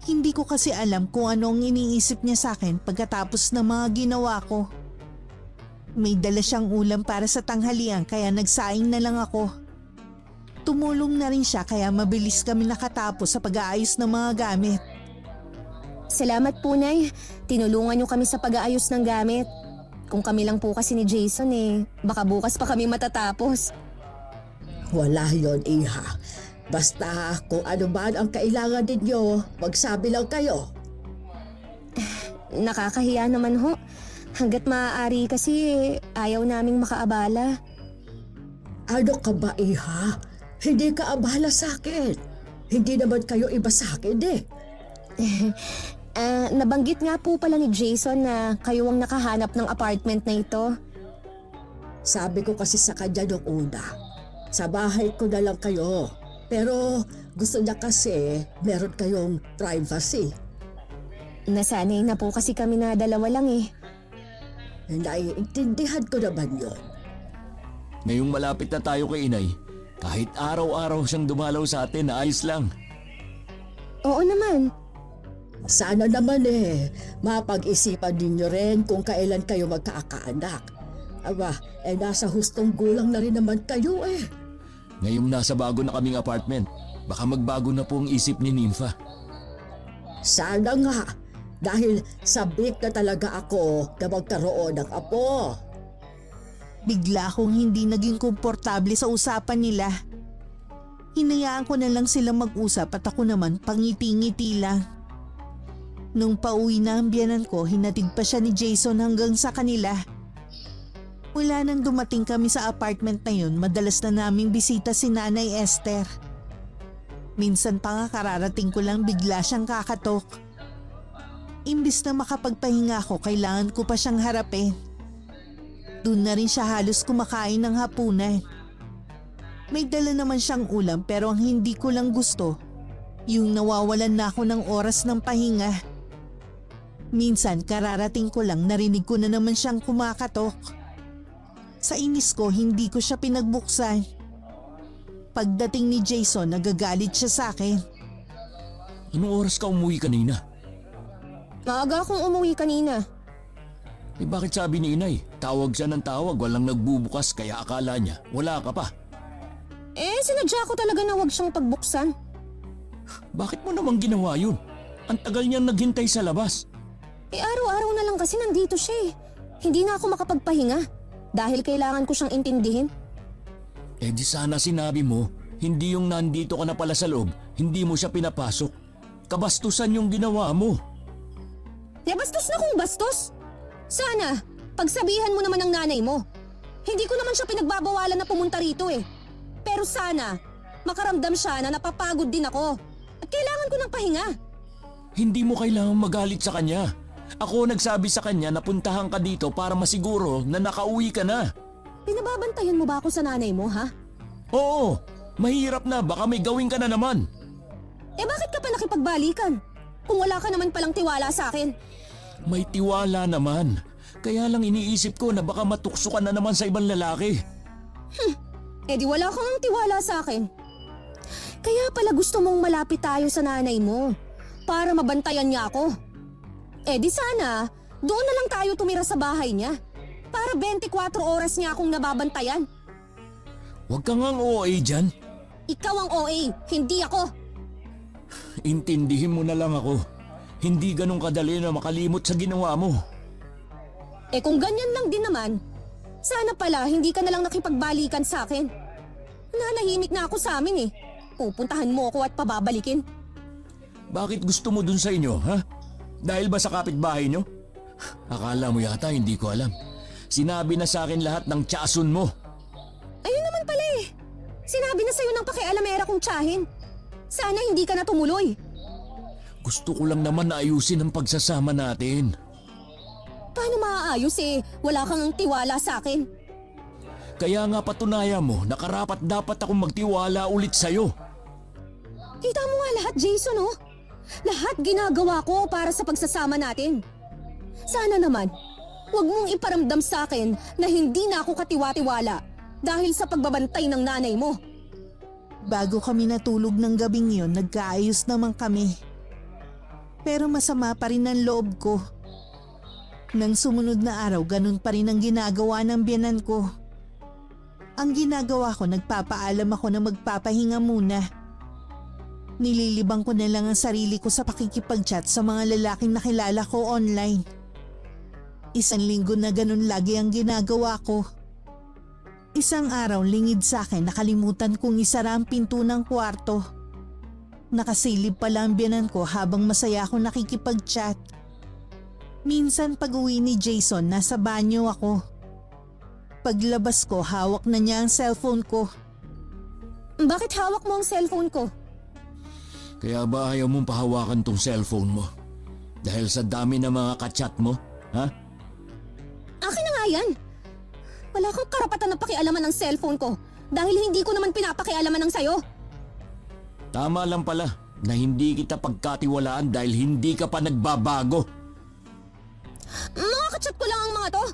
Hindi ko kasi alam kung ano ang iniisip niya sa akin pagkatapos ng mga ginawa ko. May dala siyang ulam para sa tanghalian kaya nagsaing na lang ako. Tumulong na rin siya kaya mabilis kami nakatapos sa pag-aayos ng mga gamit.
Salamat po, Nay. Tinulungan niyo kami sa pag-aayos ng gamit. Kung kami lang po kasi ni Jason baka bukas pa kami matatapos.
Wala yon, Iha. Basta kung ano man ang kailangan ninyo, magsabi lang kayo.
Nakakahiya naman ho. Hanggat maaari kasi ayaw naming makaabala.
Ano ka ba, Iha? Hindi ka abala sa akin. Hindi naman kayo iba sa akin eh.
Nabanggit nga po pala ni Jason na kayo ang nakahanap ng apartment na ito.
Sabi ko kasi sa kanya nung una, sa bahay ko na lang kayo. Pero gusto niya kasi meron kayong privacy.
Nasanay na po kasi kami na dalawa lang
Naiintindihan ko naman yun.
Ngayong malapit na tayo kay inay, kahit araw-araw siyang dumalaw sa atin, ayos lang.
Oo naman.
Sana naman mapag-isipan ninyo rin kung kailan kayo magkakaanak. Aba, nasa hustong gulang na rin naman kayo eh.
Ngayong nasa bago na kaming apartment, baka magbago na po ang isip ni Nympha.
Sana nga, dahil sabik na talaga ako na magkaroon ng apo.
Bigla akong hindi naging komportable sa usapan nila. Hinayaan ko na lang silang mag-usap at ako naman pangiti-ngiti lang. Nung pauwi na ang biyanan ko, hinatid pa siya ni Jason hanggang sa kanila. Mula nang dumating kami sa apartment na yun, madalas na naming bisita si Nanay Esther. Minsan pa nga kararating ko lang bigla siyang kakatok. Imbis na makapagpahinga ako, kailangan ko pa siyang harapin. Doon na rin siya halos kumakain ng hapunan. May dala naman siyang ulam pero ang hindi ko lang gusto, yung nawawalan na ako ng oras ng pahinga. Minsan kararating ko lang narinig ko na naman siyang kumakatok. Sa inis ko hindi ko siya pinagbuksan. Pagdating ni Jason nagagalit siya sa akin.
Anong oras ka umuwi kanina?
Maaga akong umuwi kanina.
Bakit sabi ni inay, tawag siya ng tawag, walang nagbubukas kaya akala niya wala ka pa.
Sinadya ko talaga na wag siyang pagbuksan.
Bakit mo naman ginawa yun? Ang tagal niyang naghintay sa labas.
Araw-araw na lang kasi nandito siya Hindi na ako makapagpahinga dahil kailangan ko siyang intindihin.
Di sana sinabi mo, hindi yung nandito ka na pala sa loob, hindi mo siya pinapasok. Kabastusan yung ginawa mo.
Bastos na kung bastos. Sana, pagsabihan mo naman ng nanay mo. Hindi ko naman siya pinagbabawalan na pumunta rito Pero sana, makaramdam siya na napapagod din ako. At kailangan ko ng pahinga.
Hindi mo kailangang magalit sa kanya. Ako nagsabi sa kanya na puntahan ka dito para masiguro na nakauwi ka na.
Pinababantayan mo ba ako sa nanay mo, ha?
Oo, mahirap na, baka may gawin ka na naman.
Bakit ka pa nakipagbalikan? Kung wala ka naman palang tiwala sa akin.
May tiwala naman. Kaya lang iniisip ko na baka matukso ka na naman sa ibang lalaki.
Di wala kang tiwala sa akin. Kaya pala gusto mong malapit tayo sa nanay mo para mabantayan niya ako. Di sana, doon na lang tayo tumira sa bahay niya para 24 oras niya akong nababantayan.
Huwag kang ang OA dyan.
Ikaw ang OA, hindi ako.
Intindihin mo na lang ako. Hindi ganun kadali na makalimot sa ginawa mo.
Kung ganyan lang din naman, sana pala hindi ka na lang nakipagbalikan sa akin. Nanahimik na ako sa amin Pupuntahan mo ako at pababalikin.
Bakit gusto mo dun sa inyo, ha? Dahil ba sa kapitbahay nyo? Akala mo yata hindi ko alam. Sinabi na sa akin lahat ng tiyason mo.
Ayun naman pala Sinabi na sa'yo ng pakialamera kong tiyahin. Sana hindi ka na tumuloy.
Gusto ko lang naman na ayusin ang pagsasama natin.
Paano maaayos wala kang tiwala sa akin?
Kaya nga patunayan mo na karapat dapat akong magtiwala ulit sa'yo.
Kita mo nga lahat, Jason Lahat ginagawa ko para sa pagsasama natin. Sana naman, huwag mong iparamdam sa akin na hindi na ako katiwa-tiwala dahil sa pagbabantay ng nanay mo.
Bago kami natulog ng gabing yun, nagkaayos naman kami. Pero masama pa rin ang loob ko. Nang sumunod na araw, ganun pa rin ang ginagawa ng biyanan ko. Ang ginagawa ko, nagpapaalam ako na magpapahinga muna. Nililibang ko na lang ang sarili ko sa pakikipag-chat sa mga lalaking nakilala ko online. 1 linggo na ganun lagi ang ginagawa ko. Isang araw lingid sa akin, nakalimutan kong isara ang pinto ng kwarto. Nakasilip pala ang biyanan ko habang masaya ako nakikipag-chat. Minsan pag-uwi ni Jason, nasa banyo ako. Paglabas ko, hawak na niya ang cellphone ko.
Bakit hawak mo ang cellphone ko?
Kaya ba ayaw mong pahawakan tong cellphone mo? Dahil sa dami ng mga kachat mo, ha?
Akin na nga yan. Wala kang karapatan na pakialaman ng cellphone ko dahil hindi ko naman pinapakialaman ng sayo.
Tama lang pala na hindi kita pagkatiwalaan dahil hindi ka pa nagbabago.
Mga kachat ko lang ang mga to.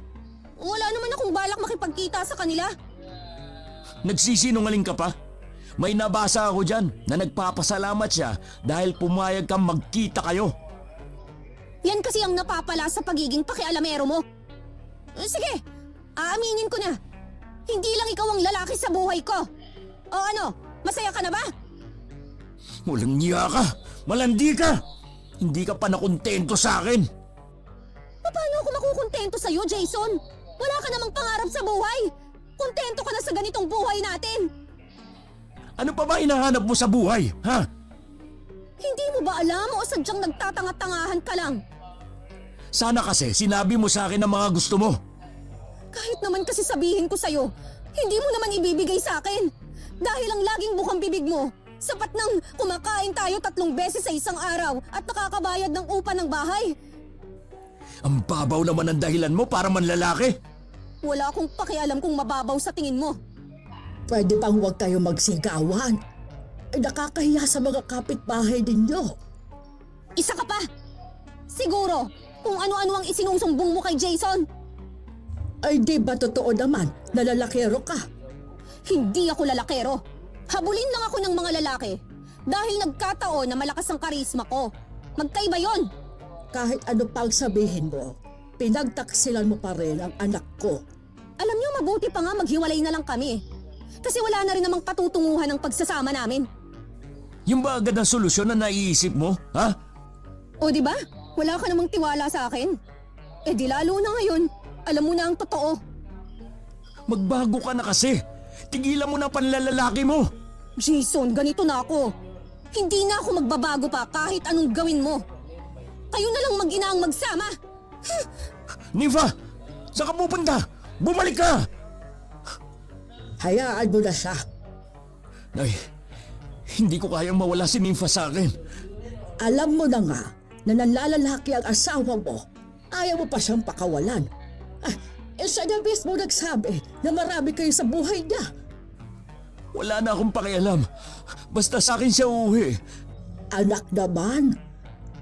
Wala naman akong balak makipagkita sa kanila.
Nagsisinungaling ka pa? May nabasa ako dyan na nagpapasalamat siya dahil pumayag kang magkita kayo.
Yan kasi ang napapala sa pagiging pakialamero mo. Sige, aaminin ko na. Hindi lang ikaw ang lalaki sa buhay ko. O ano, masaya ka na ba?
Walang niya ka! Malandi ka! Hindi ka pa nakontento sa akin!
Paano ako makukontento sa'yo, Jason? Wala ka namang pangarap sa buhay. Kontento ka na sa ganitong buhay natin.
Ano pa ba hinahanap mo sa buhay, ha?
Hindi mo ba alam o sadyang nagtatanga-tangahan ka lang?
Sana kasi sinabi mo sa akin ang mga gusto mo.
Kahit naman kasi sabihin ko sa'yo, hindi mo naman ibibigay sa akin. Dahil ang laging bukang bibig mo, sapat nang kumakain tayo 3 beses sa isang araw at nakakabayad ng upa ng bahay.
Ang babaw naman ang dahilan mo para manlalaki.
Wala akong pakialam kung mababaw sa tingin mo.
Pwede bang huwag kayo magsigawan? Ay, nakakahiya sa mga kapitbahay ninyo.
Isa ka pa! Siguro, kung ano-ano ang isinusumbong mo kay Jason.
Ay, di ba totoo naman na lalakero ka?
Hindi ako lalakero. Habulin lang ako ng mga lalaki. Dahil nagkataon na malakas ang karisma ko. Magkaiba yon.
Kahit ano pang sabihin mo, pinagtaksilan mo pa rin ang anak ko.
Alam niyo, mabuti pa nga maghiwalay na lang kami. Kasi wala na rin namang patutunguhan ng pagsasama namin.
Yung ba agad ang solusyon na naiisip mo, ha?
O di ba? Wala ka namang tiwala sa akin. Eh di lalo na ngayon, alam mo na ang totoo.
Magbago ka na kasi. Tigilan mo na ang panlalalaki mo.
Jason, ganito na ako. Hindi na ako magbabago pa kahit anong gawin mo. Kayo na lang mag-ina ang magsama.
Nympha, saan ka pupunta? Bumalik ka!
Hayaan mo na siya.
Nay, hindi ko kayang mawala si Nympha sa akin.
Alam mo na nga na nanlalalaki ang asawa mo. Ayaw mo pa siyang pakawalan. Siya na mismo nagsabi na marami kayo sa buhay niya.
Wala na akong pakialam. Basta sa akin siya uuwi.
Anak naman,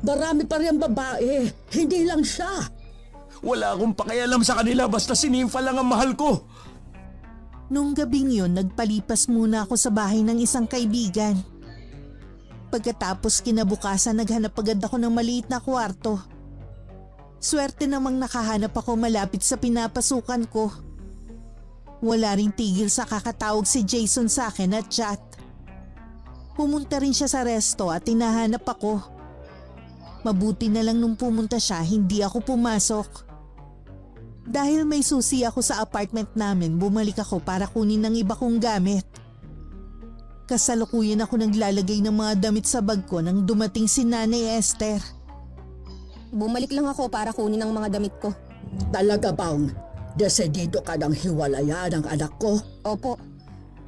marami pa rin babae, hindi lang siya.
Wala akong pakialam sa kanila basta si Nympha lang ang mahal ko.
Nung gabing yun, nagpalipas muna ako sa bahay ng isang kaibigan. Pagkatapos kinabukasan, naghanap agad ako ng maliit na kwarto. Swerte namang nakahanap ako malapit sa pinapasukan ko. Wala ring tigil sa kakatawag si Jason sa akin at chat. Pumunta rin siya sa resto at tinahanap ako. Mabuti na lang nung pumunta siya, hindi ako pumasok. Dahil may susi ako sa apartment namin, bumalik ako para kunin ng iba kong gamit. Kasalukuyan ako naglalagay ng mga damit sa bag ko nang dumating si Nanay Esther.
Bumalik lang ako para kunin ang mga damit ko.
Talaga bang desidido ka ng hiwalayan ng anak ko?
Opo,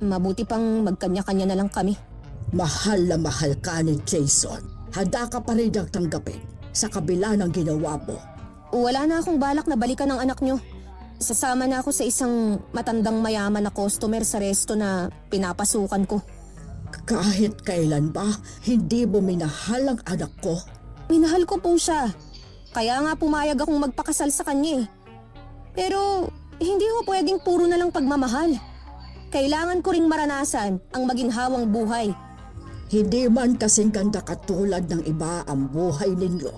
mabuti pang magkanya-kanya na lang kami.
Mahal na mahal ka ni Jason. Handa ka pa rin ang tanggapin sa kabila ng ginawa mo.
Wala na akong balak na balikan ng anak nyo. Sasama na ako sa isang matandang mayaman na customer sa resto na pinapasukan ko.
Kahit kailan ba, hindi mo minahal ang anak ko?
Minahal ko po siya. Kaya nga pumayag akong magpakasal sa kanya eh. Pero hindi ko pwedeng puro na lang pagmamahal. Kailangan ko ring maranasan ang maginhawang buhay.
Hindi man kasing ganda katulad ng iba ang buhay ninyo.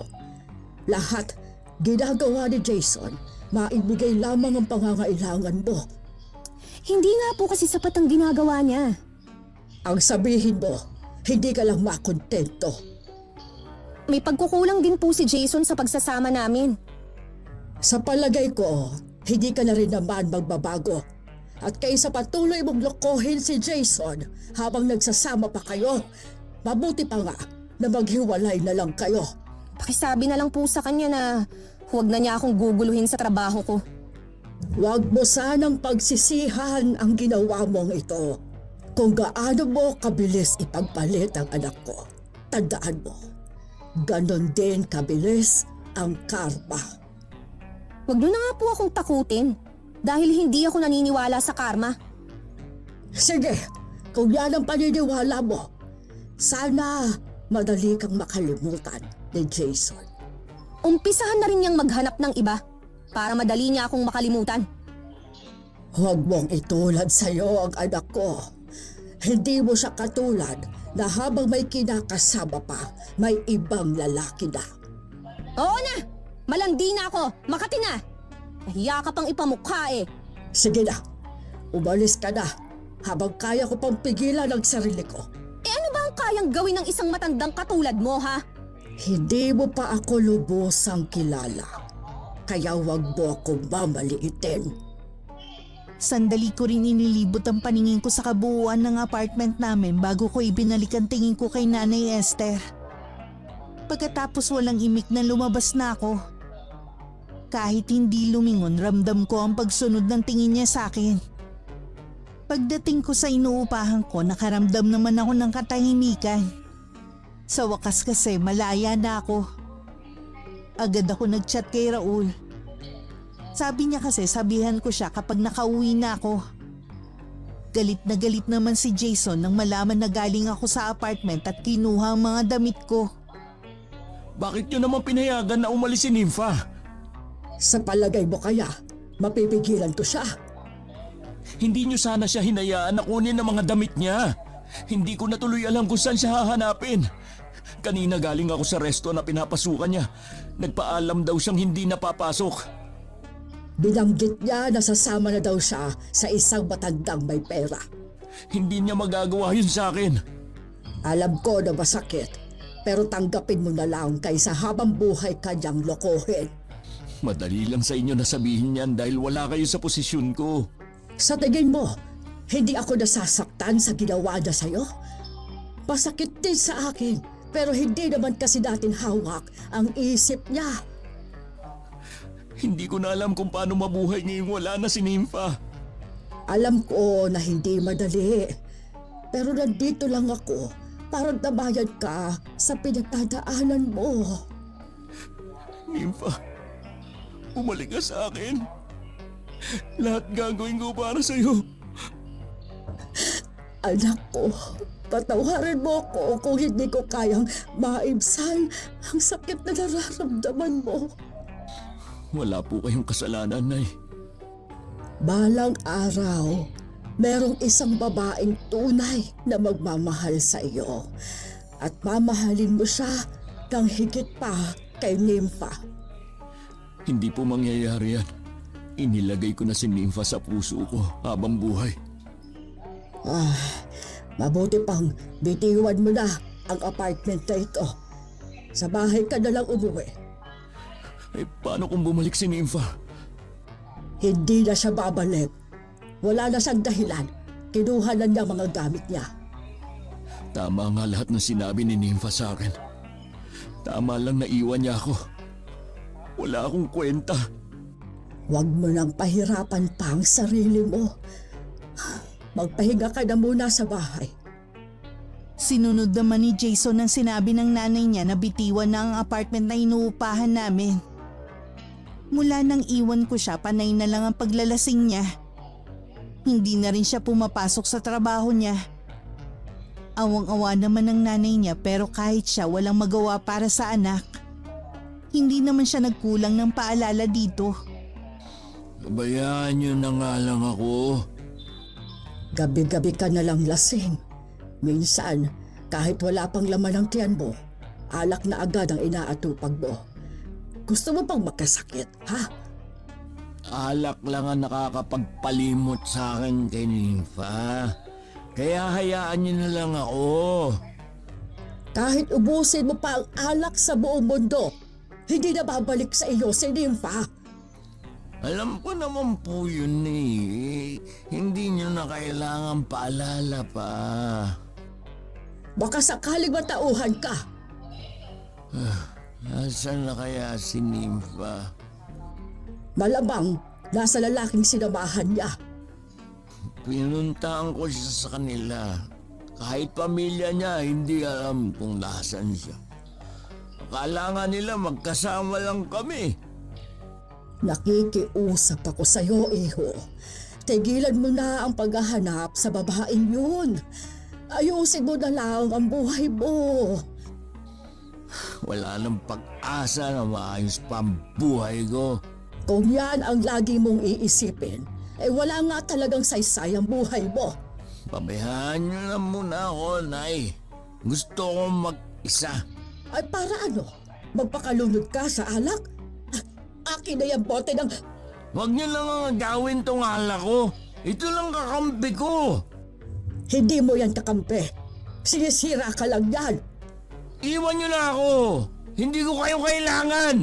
Lahat ginagawa ni Jason, maibigay lamang ang pangangailangan mo.
Hindi nga po kasi sapat ang ginagawa niya.
Ang sabihin mo, hindi ka lang makontento.
May pagkukulang din po si Jason sa pagsasama namin.
Sa palagay ko, hindi ka na rin naman magbabago. At kaysa patuloy mong lokohin si Jason habang nagsasama pa kayo, mabuti pa nga na maghiwalay na lang kayo.
Pakisabi na lang po sa kanya na huwag na niya akong guguluhin sa trabaho ko.
Huwag mo sanang pagsisihan ang ginawa mong ito. Kung gaano mo kabilis ipagpalit ang anak ko, tandaan mo, ganon din kabilis ang karma.
Huwag niyo na nga po akong takutin dahil hindi ako naniniwala sa karma.
Sige, kung yan ang paniniwala mo, sana madali kang makalimutan ni Jason.
Umpisahan na rin niyang maghanap ng iba para madali niya akong makalimutan.
Huwag mong itulad sa'yo ang anak ko. Hindi mo siya katulad na habang may kinakasama pa, may ibang lalaki na.
Oo na! Malandi na ako! Makati na! Nahiya ka pang ipamukha eh.
Sige na, umalis ka na habang kaya ko pang pigilan ang sarili ko.
Eh ano ba ang kayang gawin ng isang matandang katulad mo ha?
Hindi mo pa ako lubosang kilala, kaya huwag mo akong mamaliitin.
Sandali ko rin inilibot ang paningin ko sa kabuuan ng apartment namin bago ko ibinalik ang tingin ko kay Nanay Esther. Pagkatapos walang imik na lumabas na ako. Kahit hindi lumingon, ramdam ko ang pagsunod ng tingin niya sa akin. Pagdating ko sa inuupahan ko, nakaramdam naman ako ng katahimikan. Sa wakas kasi malaya na ako. Agad ako nagchat kay Raul. Sabi niya kasi sabihan ko siya kapag nakauwi na ako. Galit na galit naman si Jason nang malaman na galing ako sa apartment at kinuha ang mga damit ko.
Bakit nyo naman pinayagan na umalis si Nympha?
Sa palagay mo kaya, mapipigilan ko siya?
Hindi nyo sana siya hinayaan na kunin ang mga damit niya. Hindi ko na tuloy alam kung saan siya hahanapin. Kanina galing ako sa resto na pinapasukan niya. Nagpaalam daw siyang hindi napapasok.
Binanggit niya na sasama na daw siya sa isang matandang may pera.
Hindi niya magagawa yun sa akin.
Alam ko na masakit, pero tanggapin mo na lang kaysa habang buhay ka niyang lokohin.
Madali lang sa inyo na sabihin yan dahil wala kayo sa posisyon ko.
Sa tingin mo, hindi ako nasasaktan sa ginawa niya sa'yo? Masakit din sa akin, pero hindi naman kasi natin hawak ang isip niya.
Hindi ko na alam kung paano mabuhay ngayong wala na si Nympha.
Alam ko na hindi madali, pero nandito lang ako para tabayan ka sa pinagdadaanan mo.
Nympha, bumalik ka sa akin. Lahat gagawin ko para sa'yo.
Anak ko, patawarin mo ko kung hindi ko kayang maibsan ang sakit na nararamdaman mo.
Wala po kayong kasalanan, Nay.
Balang araw, merong isang babaeng tunay na magmamahal sa iyo at mamahalin mo siya ng higit pa kay Nympha.
Hindi po mangyayari yan. Inilagay ko na si Nympha sa puso ko habang buhay.
Mabuti pang bitiwan mo na ang apartment na ito. Sa bahay ka na lang umuwi.
Eh, paano kung bumalik si Nympha?
Hindi na siya babalik. Wala na siyang dahilan. Kinuha na niya mga gamit niya.
Tama nga lahat ng sinabi ni Nympha sa akin. Tama lang na iwan niya ako. Wala akong kwenta.
Huwag mo nang pahirapan pa ang sarili mo. Magpahinga ka na muna sa bahay.
Sinunod naman ni Jason ang sinabi ng nanay niya na bitiwan na ang apartment na inuupahan namin. Mula nang iwan ko siya, panay na lang ang paglalasing niya. Hindi na rin siya pumapasok sa trabaho niya. Awang-awa naman ng nanay niya pero kahit siya walang magawa para sa anak. Hindi naman siya nagkulang ng paalala dito.
Pabayaan niyo na nga lang ako.
Gabi-gabi ka na lang lasing. Minsan, kahit wala pang laman ng tiyan mo, alak na agad ang inaatupag mo. Gusto mo pang makasakit, ha?
Alak lang ang nakakapagpalimot sa akin kay Nympha. Kaya hayaan niyo na lang ako.
Kahit ubusin mo pa ang alak sa buong mundo, hindi na babalik sa iyo si Nympha.
Alam ko naman po yun eh. Hindi niyo na kailangan paalala pa.
Baka sakaling matauhan ka.
Nasaan na kaya si Nympha?
Malamang nasa lalaking sinamahan niya.
Pinuntahan ko siya sa kanila. Kahit pamilya niya, hindi alam kung nasan siya. Akala nga nila magkasama lang kami.
Nakikiusap ako sa iyo, iho. Tigilan mo na ang paghahanap sa babaeng yun. Ayusin mo na lang ang buhay mo.
Wala nang pag-asa na maayos pa ang buhay ko.
Kung yan ang lagi mong iisipin, wala nga talagang saysay ang buhay mo.
Pabayaan niyo na muna ako, Nay. Gusto kong mag-isa.
Ay para ano? Magpakalunod ka sa alak? Akin na yung bote ng...
Huwag niyo lang ang gawin tong alak ko. Ito lang kakampi ko.
Hindi mo yan kakampi. Sinisira ka lang yan.
Iwan niyo na ako. Hindi ko kayo kailangan.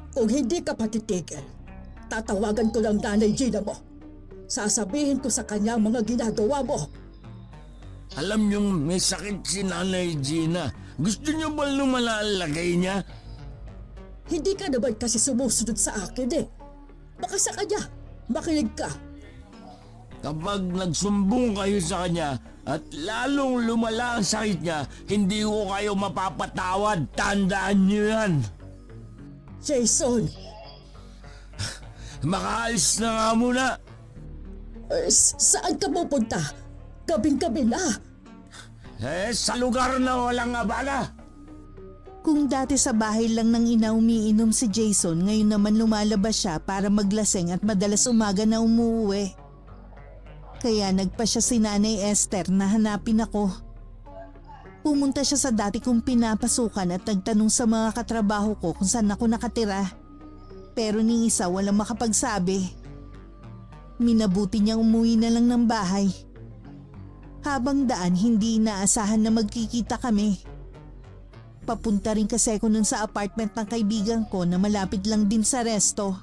Kung hindi ka patitigil, tatawagan ko ng nanay Gina mo. Sasabihin ko sa kanya ang mga ginagawa mo.
Alam niyong may sakit si Nanay Gina. Gusto niyo ba lumala ang lagay niya?
Hindi ka naman kasi sumusunod sa akin eh. Baka sa kanya, makinig ka.
Kapag nagsumbong kayo sa kanya at lalong lumala ang sakit niya, hindi ko kayo mapapatawad. Tandaan niyo yan.
Jason,
Makaalis na nga muna.
saan ka pupunta? Gabing-gabi na.
Sa lugar na walang abala.
Kung dati sa bahay lang ng ina umiinom si Jason, ngayon naman lumalabas siya para maglaseng at madalas umaga na umuwi. Kaya nagpa siya si Nanay Esther na hanapin ako. Pumunta siya sa dati kong pinapasukan at nagtanong sa mga katrabaho ko kung saan ako nakatira. Pero ni isa walang makapagsabi. Minabuti niyang umuwi na lang ng bahay. Habang daan hindi inaasahan na magkikita kami. Papunta rin kasi ako nun sa apartment ng kaibigan ko na malapit lang din sa resto.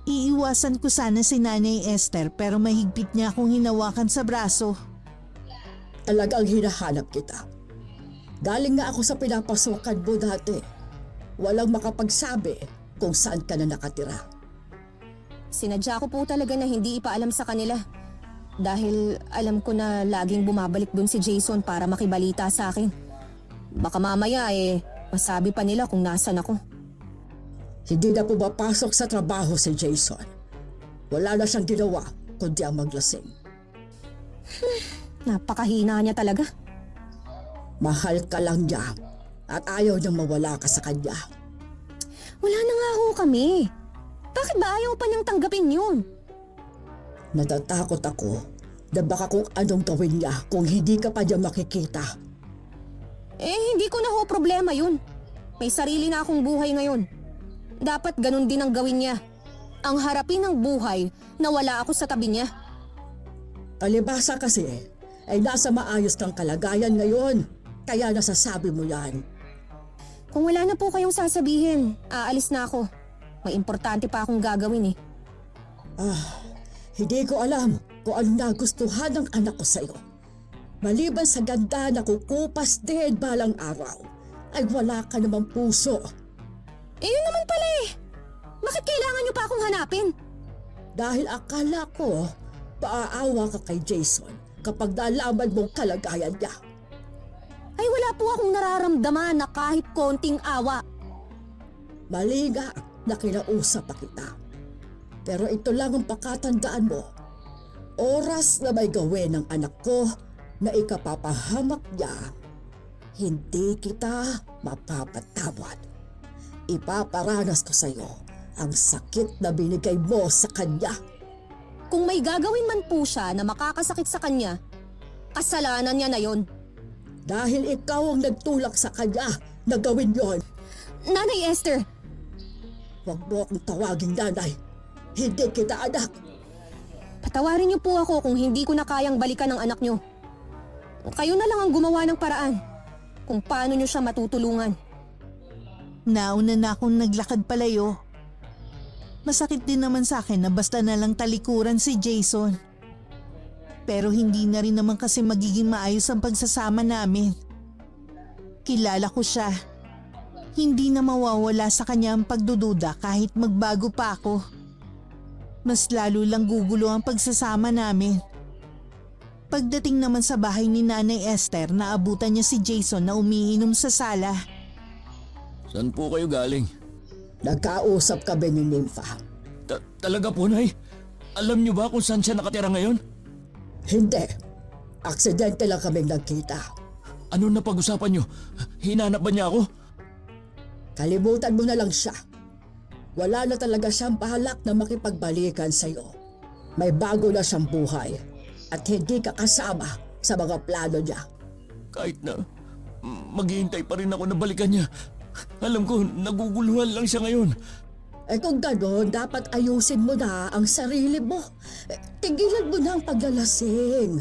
Iiwasan ko sana si Nanay Esther pero mahigpit niya akong hinawakan sa braso.
Talagang hinahanap kita. Galing nga ako sa pinapasukan mo dati. Walang makapagsabi kung saan ka na nakatira.
Sinadya ko po talaga na hindi ipaalam sa kanila. Dahil alam ko na laging bumabalik dun si Jason para makibalita sa akin. Baka mamaya masabi pa nila kung nasan ako.
Hindi na pumapasok sa trabaho si Jason. Wala na siyang ginawa kundi ang maglasing.
Napakahina niya talaga.
Mahal ka lang niya at ayaw niyang mawala ka sa kanya.
Wala na nga ho kami. Bakit ba ayaw pa niyang tanggapin yun?
Natatakot ako na baka kung anong gawin niya kung hindi ka pa niya makikita.
Hindi ko na ho problema yun. May sarili na akong buhay ngayon. Dapat ganun din ang gawin niya. Ang harapin ng buhay na wala ako sa tabi niya.
Palibasa kasi ay nasa maayos kang kalagayan ngayon. Kaya nasasabi mo yan.
Kung wala na po kayong sasabihin, aalis na ako. May importante pa akong gagawin eh.
Hindi ko alam kung anong nagustuhan ng anak ko sa'yo. Maliban sa ganda na kukupas din balang araw, ay wala ka namang puso.
Yun naman pala eh. Bakit kailangan niyo pa akong hanapin?
Dahil akala ko, paaawa ka kay Jason kapag nalaman mong kalagayan niya.
Ay wala po akong nararamdaman na kahit konting awa.
Mali nga na kinausap pa kita. Pero ito lang ang pakatandaan mo. Oras na may gawin ng anak ko na ikapapahamak niya, hindi kita mapapatawad. Ipaparanas ko sa iyo ang sakit na binigay mo sa kanya.
Kung may gagawin man po siya na makakasakit sa kanya, kasalanan niya na yon.
Dahil ikaw ang nagtulak sa kanya na gawin yon.
Nanay Esther,
Huwag mo akong tawaging nanay. Hindi kita anak.
patawarin niyo po ako kung hindi ko na kayang balikan ang anak niyo. Kayo na lang ang gumawa ng paraan kung paano niyo siya matutulungan.
Nauna na akong naglakad palayo. Masakit din naman sa akin na basta na lang talikuran si Jason. Pero hindi na rin naman kasi magiging maayos ang pagsasama namin. Kilala ko siya. Hindi na mawawala sa kanya ang pagdududa kahit magbago pa ako. Mas lalo lang gugulo ang pagsasama namin. Pagdating naman sa bahay ni Nanay Esther, naabutan niya si Jason na umiinom sa sala.
Saan po kayo galing?
Nagkausap kami ni Nympha.
Talaga po, Nay? Alam niyo ba kung saan siya nakatira ngayon?
Hindi. Aksidente lang kaming nagkita.
Ano na pag-usapan niyo? Hinanap ba niya ako?
Kalimutan mo na lang siya. Wala na talaga siyang balak na makipagbalikan sa'yo. May bago na siyang buhay at hindi ka kasama sa mga plano niya.
Kahit na maghihintay pa rin ako na balikan niya. Alam ko, naguguluhan lang siya ngayon.
Kung gano'n, dapat ayusin mo na ang sarili mo. Tigilan mo na ang paglalasing.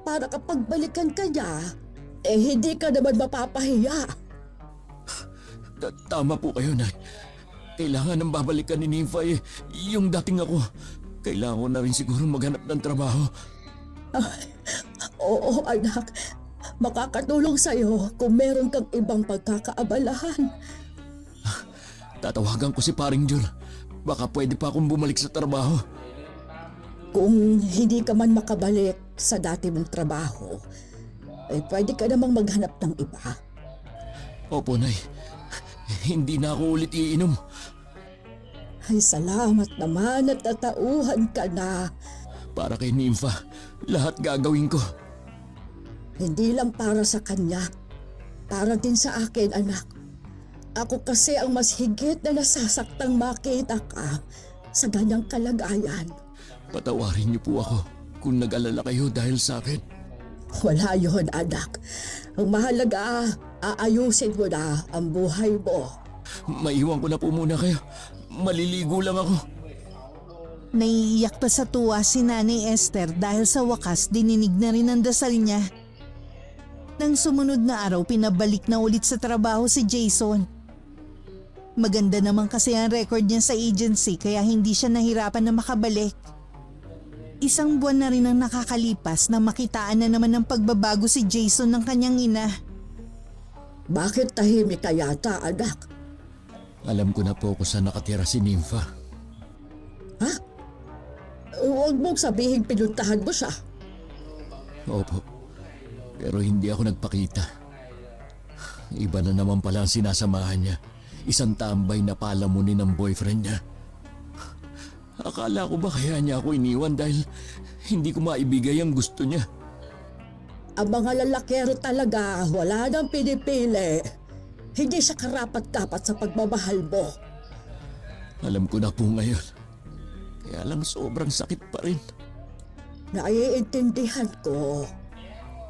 Para kapag balikan ka niya, hindi ka naman mapapahiya.
Tama po kayo, Nay. Kailangan nang babalikan ni Nympha yung dating ako. Kailangan ko na rin siguro maghanap ng trabaho.
Oo, anak. Makakatulong sa'yo kung meron kang ibang pagkakaabalahan.
Tatawagan ko si Paring Jul. Baka pwede pa akong bumalik sa trabaho.
Kung hindi ka man makabalik sa dati mong trabaho, pwede ka namang maghanap ng iba.
Opo, Nay. Hindi na ako ulit iinom.
Ay, salamat naman at natauhan ka na.
Para kay Nympha, lahat gagawin ko.
Hindi lang para sa kanya, para din sa akin, anak. Ako kasi ang mas higit na nasasaktang makita ka sa ganyang kalagayan.
Patawarin niyo po ako kung nag-alala kayo dahil sa akin.
Wala yun, anak. Ang mahalaga, aayusin mo na ang buhay mo.
Maiwan ko na po muna kayo. Maliligo lang ako.
Naiiyak pa sa tuwa si Nanay Esther dahil sa wakas dininig na rin ang dasal niya. Nang sumunod na araw, pinabalik na ulit sa trabaho si Jason. Maganda naman kasi ang record niya sa agency kaya hindi siya nahirapan na makabalik. Isang buwan na rin ang nakakalipas na makitaan na naman ng pagbabago si Jason ng kanyang ina.
Bakit tahimik ka yata, anak?
Alam ko na po kung saan nakatira si Nympha.
Ha? Huwag mong sabihin pinuntahan mo siya.
Opo. Pero hindi ako nagpakita. Iba na naman pala ang sinasamahan niya. Isang tambay na palamunin ng boyfriend niya. Akala ko ba kaya niya ako iniwan dahil hindi ko maibigay ang gusto niya.
Ang mga lalakero talaga, wala nang pinipili. Hindi siya karapat-dapat sa pagmamahal mo.
Alam ko na po ngayon. Kaya lang sobrang sakit pa rin.
Naiintindihan ko.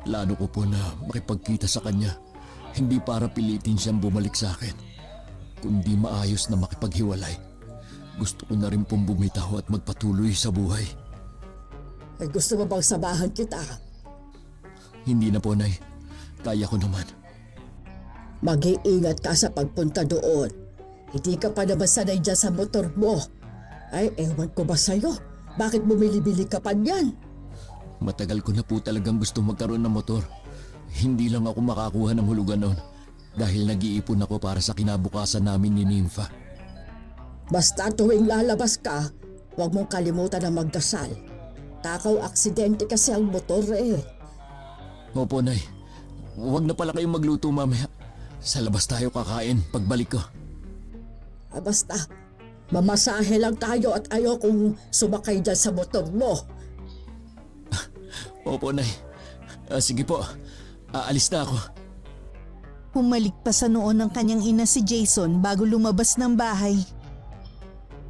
Plano ko po na makipagkita sa kanya. Hindi para pilitin siyang bumalik sa akin, kundi maayos na makipaghiwalay. Gusto ko na rin pong bumitaw at magpatuloy sa buhay.
Gusto mo bang samahan kita?
Hindi na po, Nay. Kaya ko naman.
Mag-iingat ka sa pagpunta doon. Hindi ka pa naman sanay dyan sa motor mo. Ay, ewan ko ba sa'yo? Bakit bumili-bili ka pa niyan?
Matagal ko na po talagang gusto magkaroon ng motor. Hindi lang ako makakuha ng hulugan noon dahil nag-iipon ako para sa kinabukasan namin ni Nympha.
Basta tuwing lalabas ka, huwag mong kalimutan na magdasal. Takaw aksidente kasi ang motor eh.
Opo, Nay. Huwag na pala kayong magluto mamaya. Sa labas tayo kakain pagbalik ko.
Basta, mamasahe lang tayo at ayokong sumakay dyan sa motor mo.
Opo, Nay. Sige po. Aalis na ako.
Humalik pa sa noon ng kanyang ina si Jason bago lumabas ng bahay.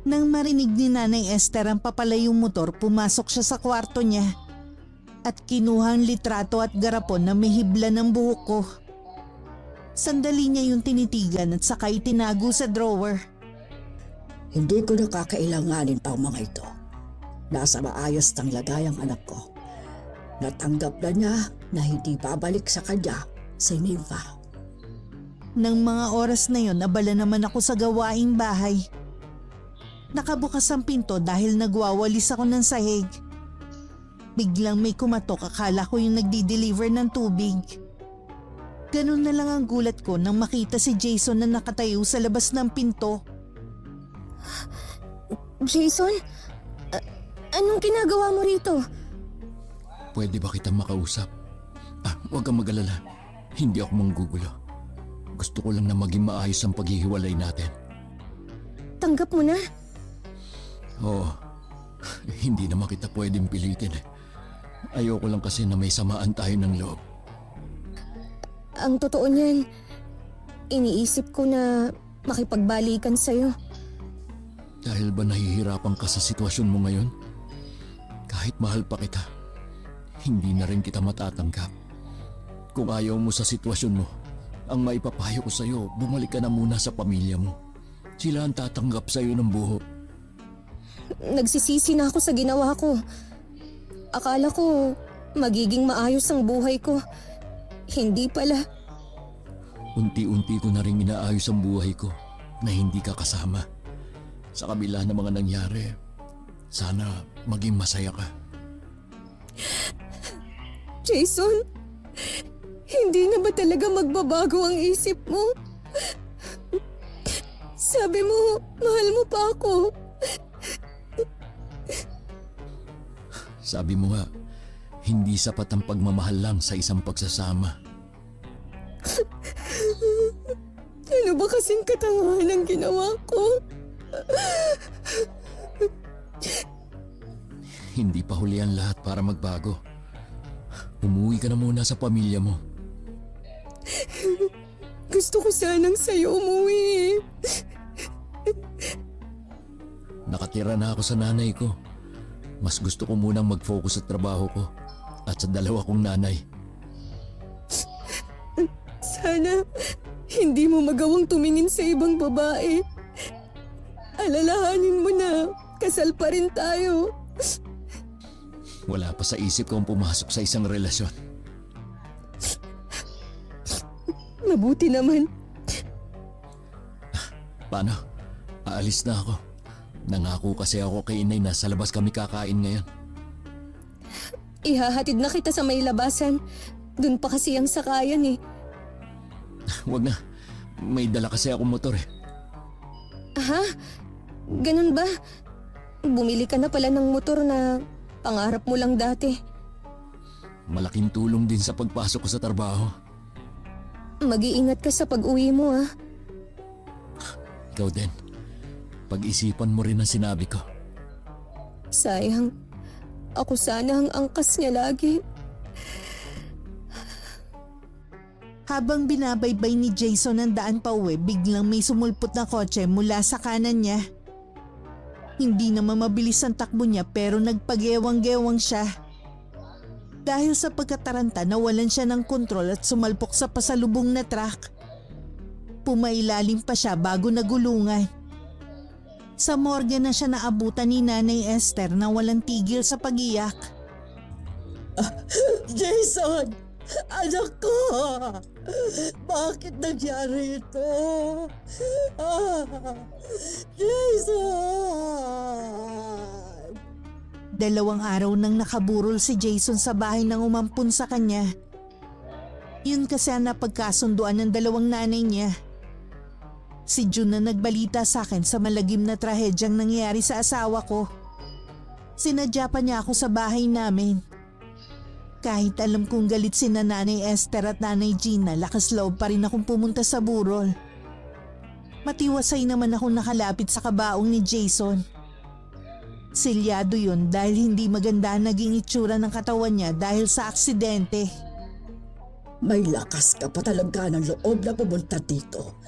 Nang marinig ni Nanay Esther ang papalayong motor, pumasok siya sa kwarto niya at kinuha ang litrato at garapon na may hibla ng buhok ko. Sandali niya yung tinitigan at saka itinago sa drawer.
Hindi ko nakakailanganin pa ang mga ito. Nasa maayos ng lagay ang anak ko. Natanggap na niya na hindi babalik sa kanya si Neva.
Nang mga oras na yon, abala naman ako sa gawaing bahay. Nakabukas ang pinto dahil nagwawalis ako ng sahig. Biglang may kumatok, akala ko yung nagdi-deliver ng tubig. Ganun na lang ang gulat ko nang makita si Jason na nakatayo sa labas ng pinto.
Jason? Anong ginagawa mo rito?
Pwede ba kitang makausap? Huwag kang mag-alala. Hindi ako manggugulo. Gusto ko lang na maging maayos ang paghihiwalay natin.
Tanggap mo na.
Oo. Hindi naman kita pwedeng pilitin eh. Ayoko lang kasi na may samaan tayo ng loob.
Ang totoo niyan, iniisip ko na makipagbalikan sa'yo.
Dahil ba nahihirapan ka sa sitwasyon mo ngayon? Kahit mahal pa kita, hindi na rin kita matatanggap. Kung ayaw mo sa sitwasyon mo, ang maipapayo ko sa'yo, bumalik ka na muna sa pamilya mo. Sila ang tatanggap sa'yo ng buho.
Nagsisisi na ako sa ginawa ko. Akala ko magiging maayos ang buhay ko. Hindi pala.
Unti-unti ko na rin inaayos ang buhay ko na hindi ka kasama. Sa kabila ng mga nangyari, sana maging masaya ka.
Jason, hindi na ba talaga magbabago ang isip mo? Sabi mo, mahal mo pa ako.
Sabi mo nga, hindi sapat ang pagmamahal lang sa isang pagsasama.
Ano ba kasing katangahan ang ginawa ko?
Hindi pa huli ang lahat para magbago. Umuwi ka na muna sa pamilya mo.
Gusto ko sanang sa'yo umuwi.
Nakatira na ako sa nanay ko. Mas gusto ko munang mag-focus sa trabaho ko at sa dalawa kong nanay.
Sana hindi mo magawang tumingin sa ibang babae. Alalahanin mo na kasal pa rin tayo.
Wala pa sa isip kong pumasok sa isang relasyon.
Mabuti naman.
Paano? Aalis na ako. Nangako kasi ako kay inay na sa labas kami kakain ngayon.
Ihahatid na kita sa may labasan. Dun pa kasi ang sakayan eh.
Wag na. May dala kasi akong motor eh.
Ha? Ganun ba? Bumili ka na pala ng motor na pangarap mo lang dati.
Malaking tulong din sa pagpasok ko sa trabaho.
Mag-iingat ka sa pag-uwi mo ah.
Ikaw din. Pag-isipan mo rin ang sinabi ko.
Sayang. Ako sana ang angkas niya lagi.
Habang binabaybay ni Jason ang daan pa uwi, biglang may sumulpot na kotse mula sa kanan niya. Hindi naman mabilis ang takbo niya pero nagpagewang-gewang siya. Dahil sa pagkataranta, nawalan siya ng kontrol at sumalpok sa pasalubong na truck. Pumailalim pa siya bago nagulungan. Sa morgue na siya naabutan ni Nanay Esther na walang tigil sa pag-iyak.
Jason! Anak ko! Bakit nangyari ito? Jason!
2 araw nang nakaburol si Jason sa bahay nang umampun sa kanya. Yun kasi ang napagkasunduan ng 2 nanay niya. Si June na nagbalita sa akin sa malagim na trahedyang nangyari sa asawa ko. Sinadya pa niya ako sa bahay namin. Kahit alam kong galit si Nanay Esther at Nanay Gina, lakas loob pa rin akong pumunta sa burol. Matiwasay naman akong nakalapit sa kabaong ni Jason. Silyado yun dahil hindi maganda naging itsura ng katawan niya dahil sa aksidente.
May lakas ka pa talaga ng loob na pumunta dito.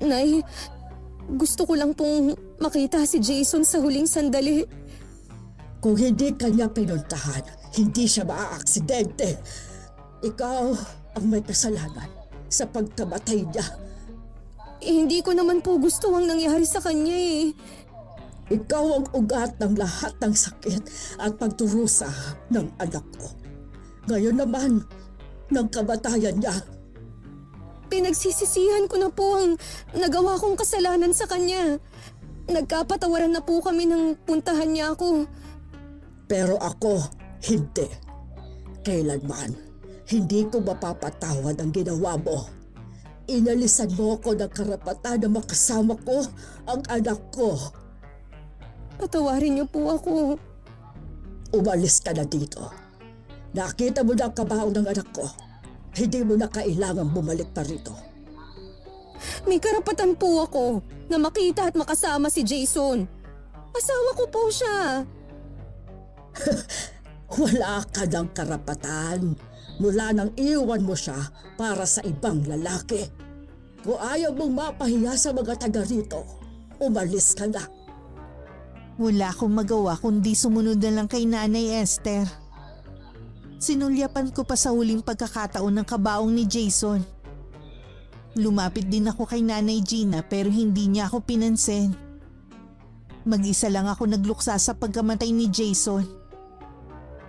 Nay, Gusto ko lang pong makita si Jason sa huling sandali.
Kung hindi kanya pinuntahan, hindi siya maaaksidente. Ikaw ang may kasalanan sa pagkamatay niya.
Hindi ko naman po gusto ang nangyari sa kanya eh.
Ikaw ang ugat ng lahat ng sakit at pagdurusa ng anak ko. Ngayon naman, ng kamatayan niya.
Pinagsisisihan ko na po ang nagawa kong kasalanan sa kanya. Nagkapatawaran na po kami nang puntahan niya ako.
Pero ako, hindi. Kailanman, hindi ko mapapatawad ang ginawa mo. Inalisan mo ko ng karapatan na makasama ko ang anak ko.
Patawarin niyo po ako.
Umalis ka na dito. Nakita mo na ang kabaong ng anak ko. Hindi mo na kailangan bumalik pa rito.
May karapatan po ako na makita at makasama si Jason. Asawa ko po siya.
Wala ka ng karapatan mula nang iwan mo siya para sa ibang lalaki. Kung ayaw mong mapahiya sa mga taga rito, umalis ka na.
Wala akong magawa kundi sumunod na lang kay Nanay Esther. Sinulyapan ko pa sa huling pagkakataon ng kabaong ni Jason. Lumapit din ako kay Nanay Gina pero hindi niya ako pinansin. Mag-isa lang ako nagluksa sa pagkamatay ni Jason.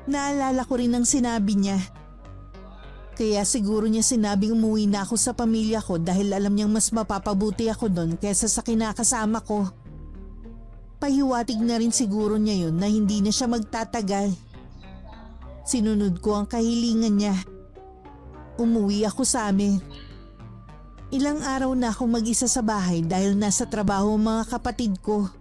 Naalala ko rin ang sinabi niya. Kaya siguro niya sinabing umuwi na ako sa pamilya ko dahil alam niyang mas mapapabuti ako doon kaysa sa kinakasama ko. Pahiwatig na rin siguro niya yun na hindi na siya magtatagal. Sinunod ko ang kahilingan niya. Umuwi ako sa amin. Ilang araw na ako mag-isa sa bahay dahil nasa trabaho ang mga kapatid ko.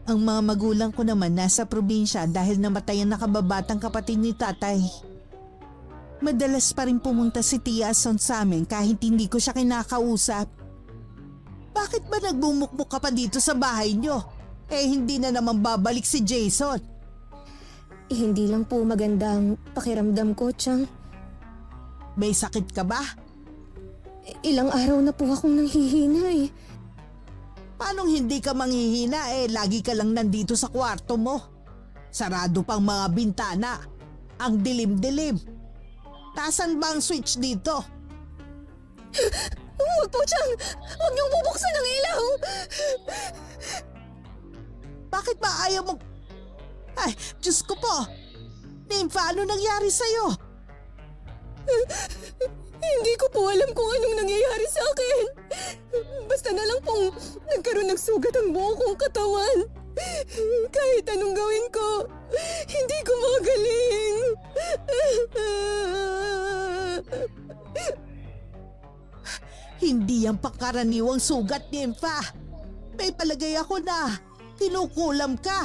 Ang mga magulang ko naman nasa probinsya dahil namatay ang nakababatang kapatid ni tatay. Madalas pa rin pumunta si Tia Ason sa amin kahit hindi ko siya kinakausap. Bakit ba nagbumukmuk ka pa dito sa bahay niyo? Hindi na naman babalik si Jason.
Hindi lang po magandang pakiramdam ko, Chang.
May sakit ka ba?
Ilang araw na po akong nanghihina eh.
Paanong hindi ka manghihina lagi ka lang nandito sa kwarto mo? Sarado pang mga bintana. Ang dilim-dilim. Tasan ba ang switch dito?
Huwag po, Chang! Huwag niyong bubuksan ang ilaw!
Bakit ba ayaw mo... Ay, Diyos ko po! Nympha, ano nangyari sa'yo?
Hindi ko po alam kung anong nangyayari sa akin. Basta na lang pong nagkaroon ng sugat ang buong kong katawan. Kahit anong gawin ko, hindi ko magaling.
Hindi yan pangkaraniwang sugat, Nympha. May palagay ako na kinukulam ka.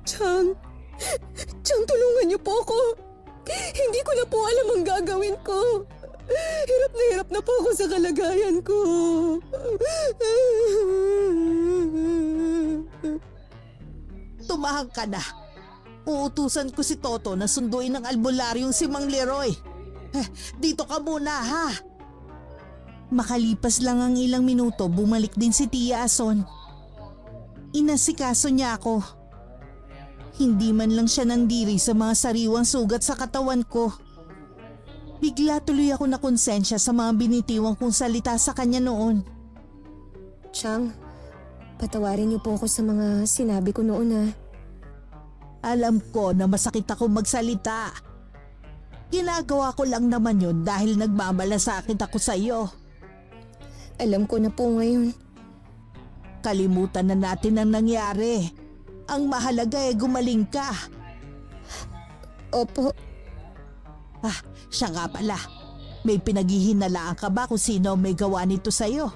Chang, tulungan niyo po ako. Hindi ko na po alam ang gagawin ko. Hirap na po ako sa kalagayan ko.
Tumahang ka na. Uutusan ko si Toto na sunduin ng albularyong si Mang Leroy. Dito ka muna, ha? Makalipas lang ang ilang minuto, bumalik din si Tia Ason. Inasikaso niya ako. Hindi man lang siya nandiri sa mga sariwang sugat sa katawan ko. Bigla tuloy ako nakonsensya sa mga binitiwang kong salita sa kanya noon.
Chang, patawarin niyo po ako sa mga sinabi ko noon ha.
Alam ko na masakit ako magsalita. Ginagawa ko lang naman yun dahil nagmamalasakit ako sa iyo.
Alam ko na po ngayon.
Kalimutan na natin ang nangyari. Ang mahalaga gumaling ka.
Opo.
Siya nga pala. May pinaghihinalaan ka ba kung sino may gawa nito sa'yo?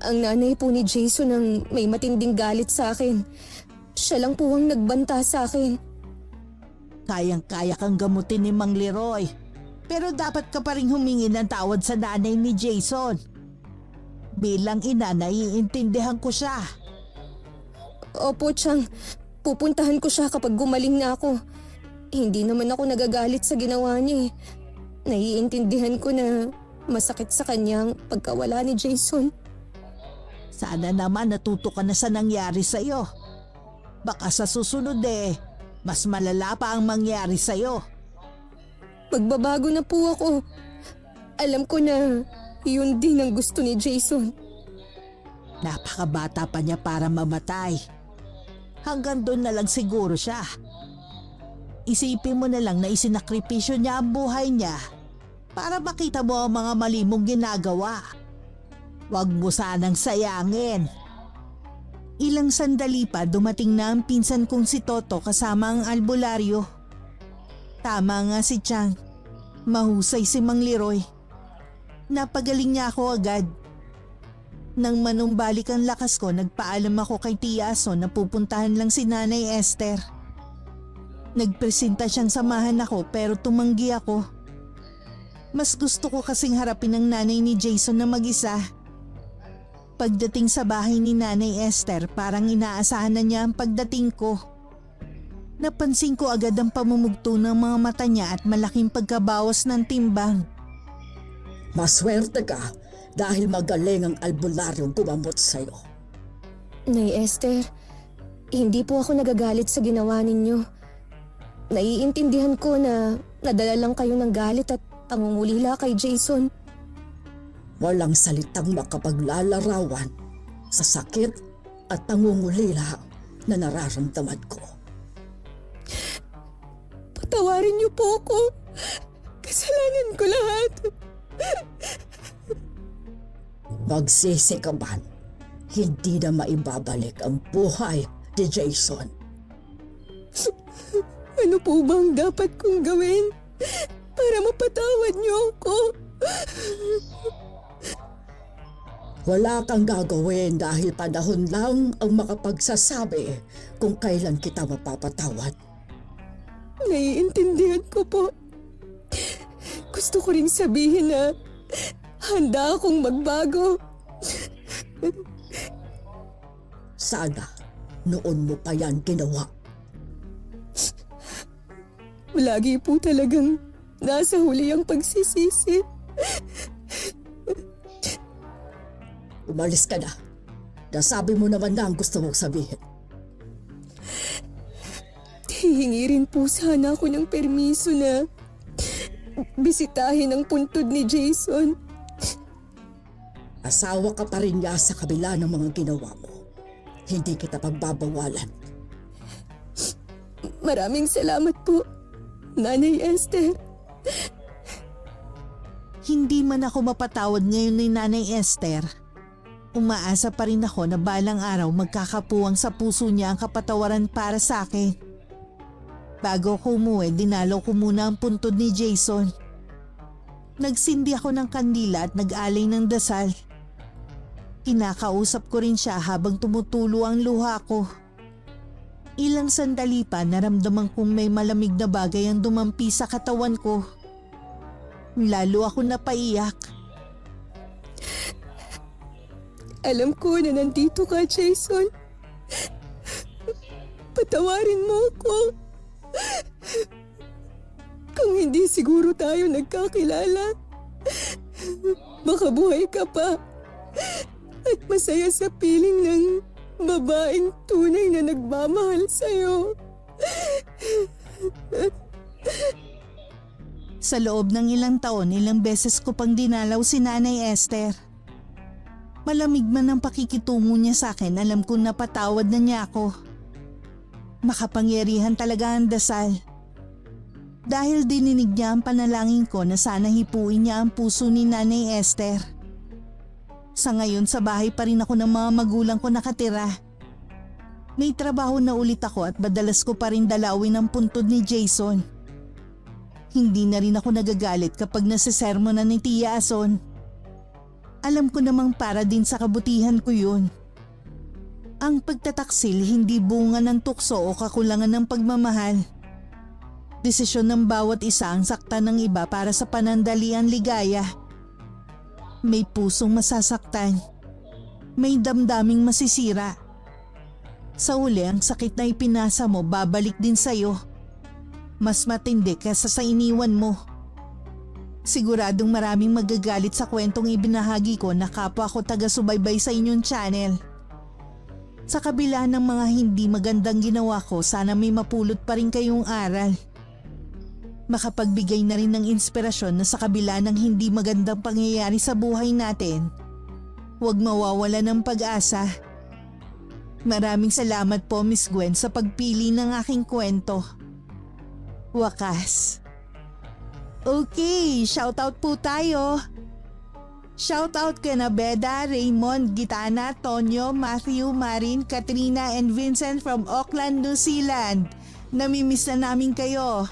Ang nanay po ni Jason ang may matinding galit sa akin. Siya lang po ang nagbanta sa akin.
Kayang-kaya kang gamutin ni Mang Leroy. Pero dapat ka pa rin humingi ng tawad sa nanay ni Jason. Bilang ina, naiintindihan ko siya.
Opo, Chang. Pupuntahan ko siya kapag gumaling na ako. Hindi naman ako nagagalit sa ginawa niya eh. Naiintindihan ko na masakit sa kanyang pagkawala ni Jason.
Sana naman natuto ka na sa nangyari sa'yo. Baka sa susunod mas malala pa ang mangyari sa'yo.
Magbabago na po ako. Alam ko na yun din ang gusto ni Jason.
Napakabata pa niya para mamatay. Hanggang doon na lang siguro siya. Isipin mo na lang na isinakripisyo niya ang buhay niya para makita mo ang mga mali mong ginagawa. Huwag mo sanang sayangin. Ilang sandali pa dumating na ang pinsan kong si Toto kasama ang albularyo. Tama nga si Chang. Mahusay si Mang Leroy. Napagaling niya ako agad. Nang manumbalik ang lakas ko, nagpaalam ako kay Tia Ason na pupuntahan lang si Nanay Esther. Nagpresenta siyang samahan ako pero tumanggi ako. Mas gusto ko kasing harapin ang nanay ni Jason na mag-isa. Pagdating sa bahay ni Nanay Esther, parang inaasahan na niya ang pagdating ko. Napansin ko agad ang pamumugto ng mga mata niya at malaking pagkabawas ng timbang.
Maswerte ka dahil magaling ang albularyong gumamot sa'yo.
Nay Esther, hindi po ako nagagalit sa ginawa ninyo. Naiintindihan ko na nadala lang kayo ng galit at pangungulila kay Jason.
Walang salitang makapaglalarawan sa sakit at pangungulila na nararamdaman ko.
Patawarin niyo po ako. Kasalanan ko lahat.
Magsisi ka man, hindi na maibabalik ang buhay ni Jason.
Ano po bang dapat kong gawin para mapatawad niyo ako?
Wala kang gagawin dahil panahon lang ang makapagsasabi kung kailan kita mapapatawad.
Naiintindihan ko po. Gusto ko ring sabihin na handa akong magbago.
Sana noon mo pa yan ginawa.
Lagi po talagang nasa huli ang pagsisisi.
Umalis ka na. Nasabi mo naman na ang gusto mong sabihin.
Hihingi rin po sana ako ng permiso na bisitahin ang puntod ni Jason.
Asawa ka pa rin niya sa kabila ng mga ginawa mo. Hindi kita pagbabawalan.
Maraming salamat po, Nanay Esther.
Hindi man ako mapatawad ngayon ni Nanay Esther, umaasa pa rin ako na balang araw magkakapuwang sa puso niya ang kapatawaran para sa akin. Bago ko umuwi, dinalaw ko muna ang puntod ni Jason. Nagsindi ako ng kandila at nag-alay ng dasal. Kinakausap ko rin siya habang tumutulo ang luha ko. Ilang sandali pa naramdaman kong may malamig na bagay ang dumampi sa katawan ko. Lalo ako napaiyak.
Alam ko na nandito ka, Jason. Patawarin mo ako. Kung hindi siguro tayo nagkakilala, baka buhay ka pa at masaya sa piling ng babaeng tunay na nagmamahal sa'yo.
Sa loob ng ilang taon, ilang beses ko pang dinalaw si Nanay Esther. Malamig man ang pakikitungo niya sa akin, alam kong napatawad na niya ako. Makapangyarihan talaga ang dasal. Dahil dininig niya ang panalangin ko na sana hipuin niya ang puso ni Nanay Esther. Sa ngayon sa bahay pa rin ako ng mga magulang ko nakatira. May trabaho na ulit ako at madalas ko pa rin dalawin ang puntod ni Jason. Hindi na rin ako nagagalit kapag nasisermo na ni Tia Ason. Alam ko namang para din sa kabutihan ko yun. Ang pagtataksil hindi bunga ng tukso o kakulangan ng pagmamahal. Desisyon ng bawat isa ang saktan ng iba para sa panandalian ligaya. May pusong masasaktan. May damdaming masisira. Sa uli, ang sakit na ipinasa mo babalik din sa'yo. Mas matindi kaysa sa iniwan mo. Siguradong maraming magagalit sa kwentong ibinahagi ko na kapwa ko taga-subaybay sa inyong channel. Sa kabila ng mga hindi magandang ginawa ko, sana may mapulot pa rin kayong aral. Makapagbigay na rin ng inspirasyon na sa kabila ng hindi magandang pangyayari sa buhay natin, huwag mawawala ng pag-asa. Maraming salamat po Miss Gwen sa pagpili ng aking kwento. Wakas. Okay, shoutout po tayo. Shoutout kay Beda, Raymond, Gitana, Tonyo, Matthew, Marin, Katrina and Vincent from Auckland, New Zealand. Namimiss na namin kayo.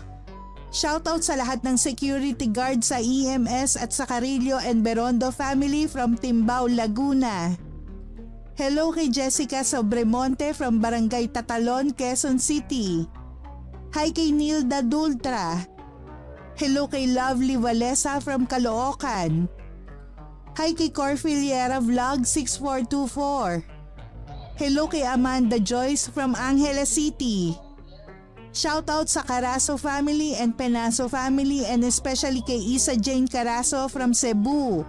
Shoutout sa lahat ng security guard sa EMS at sa Carillo and Berondo family from Timbao, Laguna. Hello kay Jessica Sobremonte from Barangay Tatalon, Quezon City. Hi kay Nilda Dultra. Hello kay Lovely Valesa from Caloocan. Hi kay Corfiliera Vlog 6424. Hello kay Amanda Joyce from Angeles City. Shoutout sa Carazo family and Penaso family and especially kay Isa Jane Carazo from Cebu.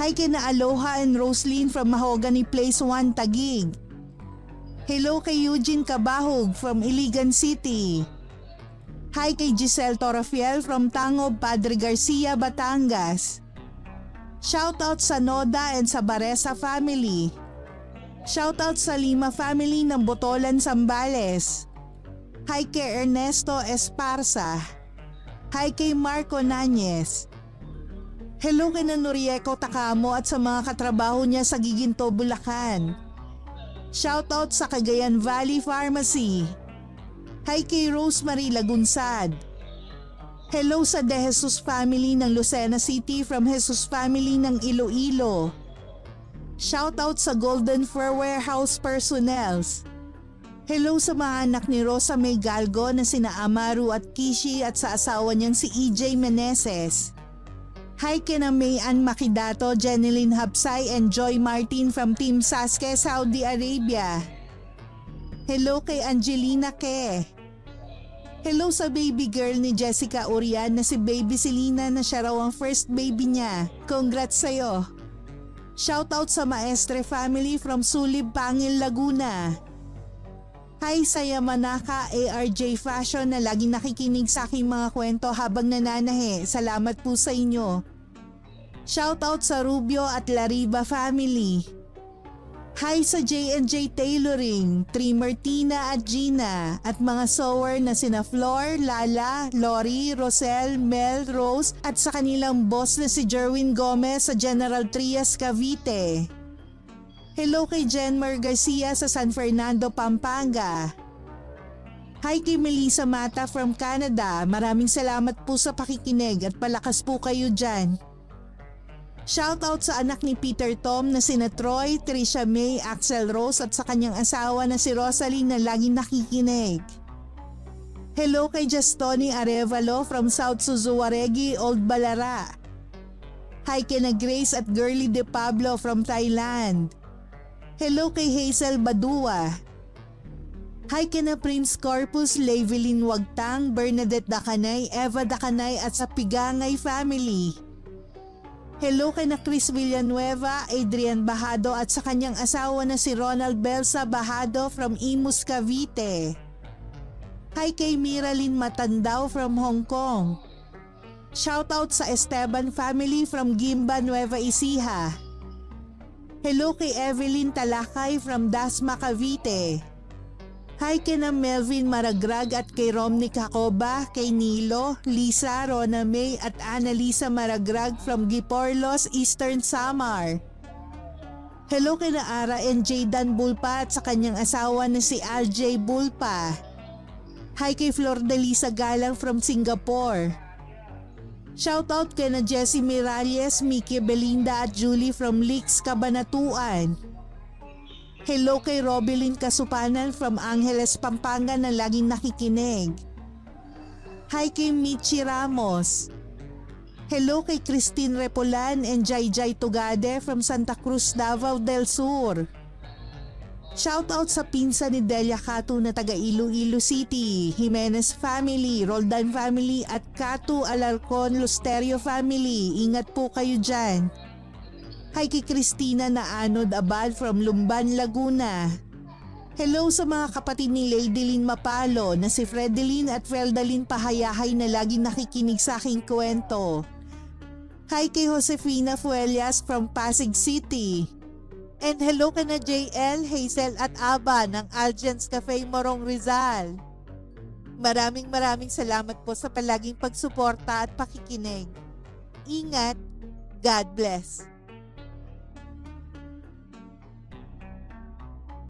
Hi kay na Aloha and Roslyn from Mahogany Place 1 Taguig. Hello kay Eugene Cabahog from Iligan City. Hi kay Giselle Torafiel from Tangob Padre Garcia, Batangas. Shoutout sa Noda and sa Baresa family. Shoutout sa Lima family ng Botolan, Zambales. Hi kay Ernesto Esparza. Hi kay Marco Nanyes. Hello kay Norieko Takamo at sa mga katrabaho niya sa Giginto, Bulacan. Shoutout sa Cagayan Valley Pharmacy. Hi kay Rosemary Lagunsad. Hello sa De Jesus family ng Lucena City from Jesus family ng Iloilo. Shoutout sa Golden Fur Warehouse personnels. Hello sa mga anak ni Rosa May Galgo na sina Amaru at Kishi at sa asawa niyang si EJ Meneses. Hi kina May Ann Makidato, Jeneline Hapsay and Joy Martin from Team Saske, Saudi Arabia. Hello kay Angelina Ke. Hello sa baby girl ni Jessica Urian na si Baby Selena na siya raw ang first baby niya. Congrats sa'yo. Shoutout sa Maestre family from Sulib, Pangil, Laguna. Hi sa Yamanaka ARJ Fashion na laging nakikinig sa aking mga kwento habang nananahe. Salamat po sa inyo. Shoutout sa Rubio at Lariba family. Hi sa J&J Tailoring, Trimmer Tina at Gina at mga sewer na sina Flor, Lala, Lori, Rosel, Mel, Rose at sa kanilang boss na si Jerwin Gomez sa General Trias, Cavite. Hello kay Jenmer Garcia sa San Fernando, Pampanga. Hi kay Melissa Mata from Canada. Maraming salamat po sa pakikinig at palakas po kayo dyan. Shoutout sa anak ni Peter Tom na sina Troy, Trisha May, Axel Rose at sa kanyang asawa na si Rosalie na laging nakikinig. Hello kay Justoni Arevalo from South Suzuwaregi, Old Balara. Hi kay na Grace at Girly De Pablo from Thailand. Hello kay Hazel Badua. Hi kay na Prince Corpus, Levelyn Wagtang, Bernadette Dacanay, Eva Dacanay at sa Pigangay family. Hello kay na Chris Villanueva, Adrian Bahado at sa kanyang asawa na si Ronald Belsa Bahado from Imus, Cavite. Hi kay Miralyn Matandao from Hong Kong. Shoutout sa Esteban family from Gimba, Nueva Ecija. Hello kay Evelyn Talakay from Dasma, Cavite. Hi kay na Melvin Maragrag at kay Romney Cacoba, kay Nilo, Lisa, Rona May at Annalisa Maragrag from Giporlos, Eastern Samar. Hello kay na Ara and Jaydan Bulpa at sa kanyang asawa na si RJ Bulpa. Hi kay Flor de Lisa Galang from Singapore. Shoutout kay na Jessie Miralles, Mickey Belinda at Julie from Leaks, Cabanatuan. Hello kay Robilyn Kasupanan from Angeles, Pampanga na laging nakikinig. Hi kay Michi Ramos. Hello kay Christine Repolan and Jai Tugade from Santa Cruz, Davao del Sur. Shoutout sa pinsa ni Delia Catu na taga Iloilo City, Jimenez family, Roldan family at Catu Alarcon Lusterio family. Ingat po kayo dyan. Hi kay Christina na Anod Abad from Lumban, Laguna. Hello sa mga kapatid ni Ladylyn Mapalo na si Fredelyn at Feldalyn Pahayahay na laging nakikinig sa aking kwento. Hi kay Josefina Fuelias from Pasig City. And hello ka na JL, Hazel at Aba ng Algens Cafe Morong Rizal. Maraming salamat po sa palaging pagsuporta at pakikinig. Ingat, God bless.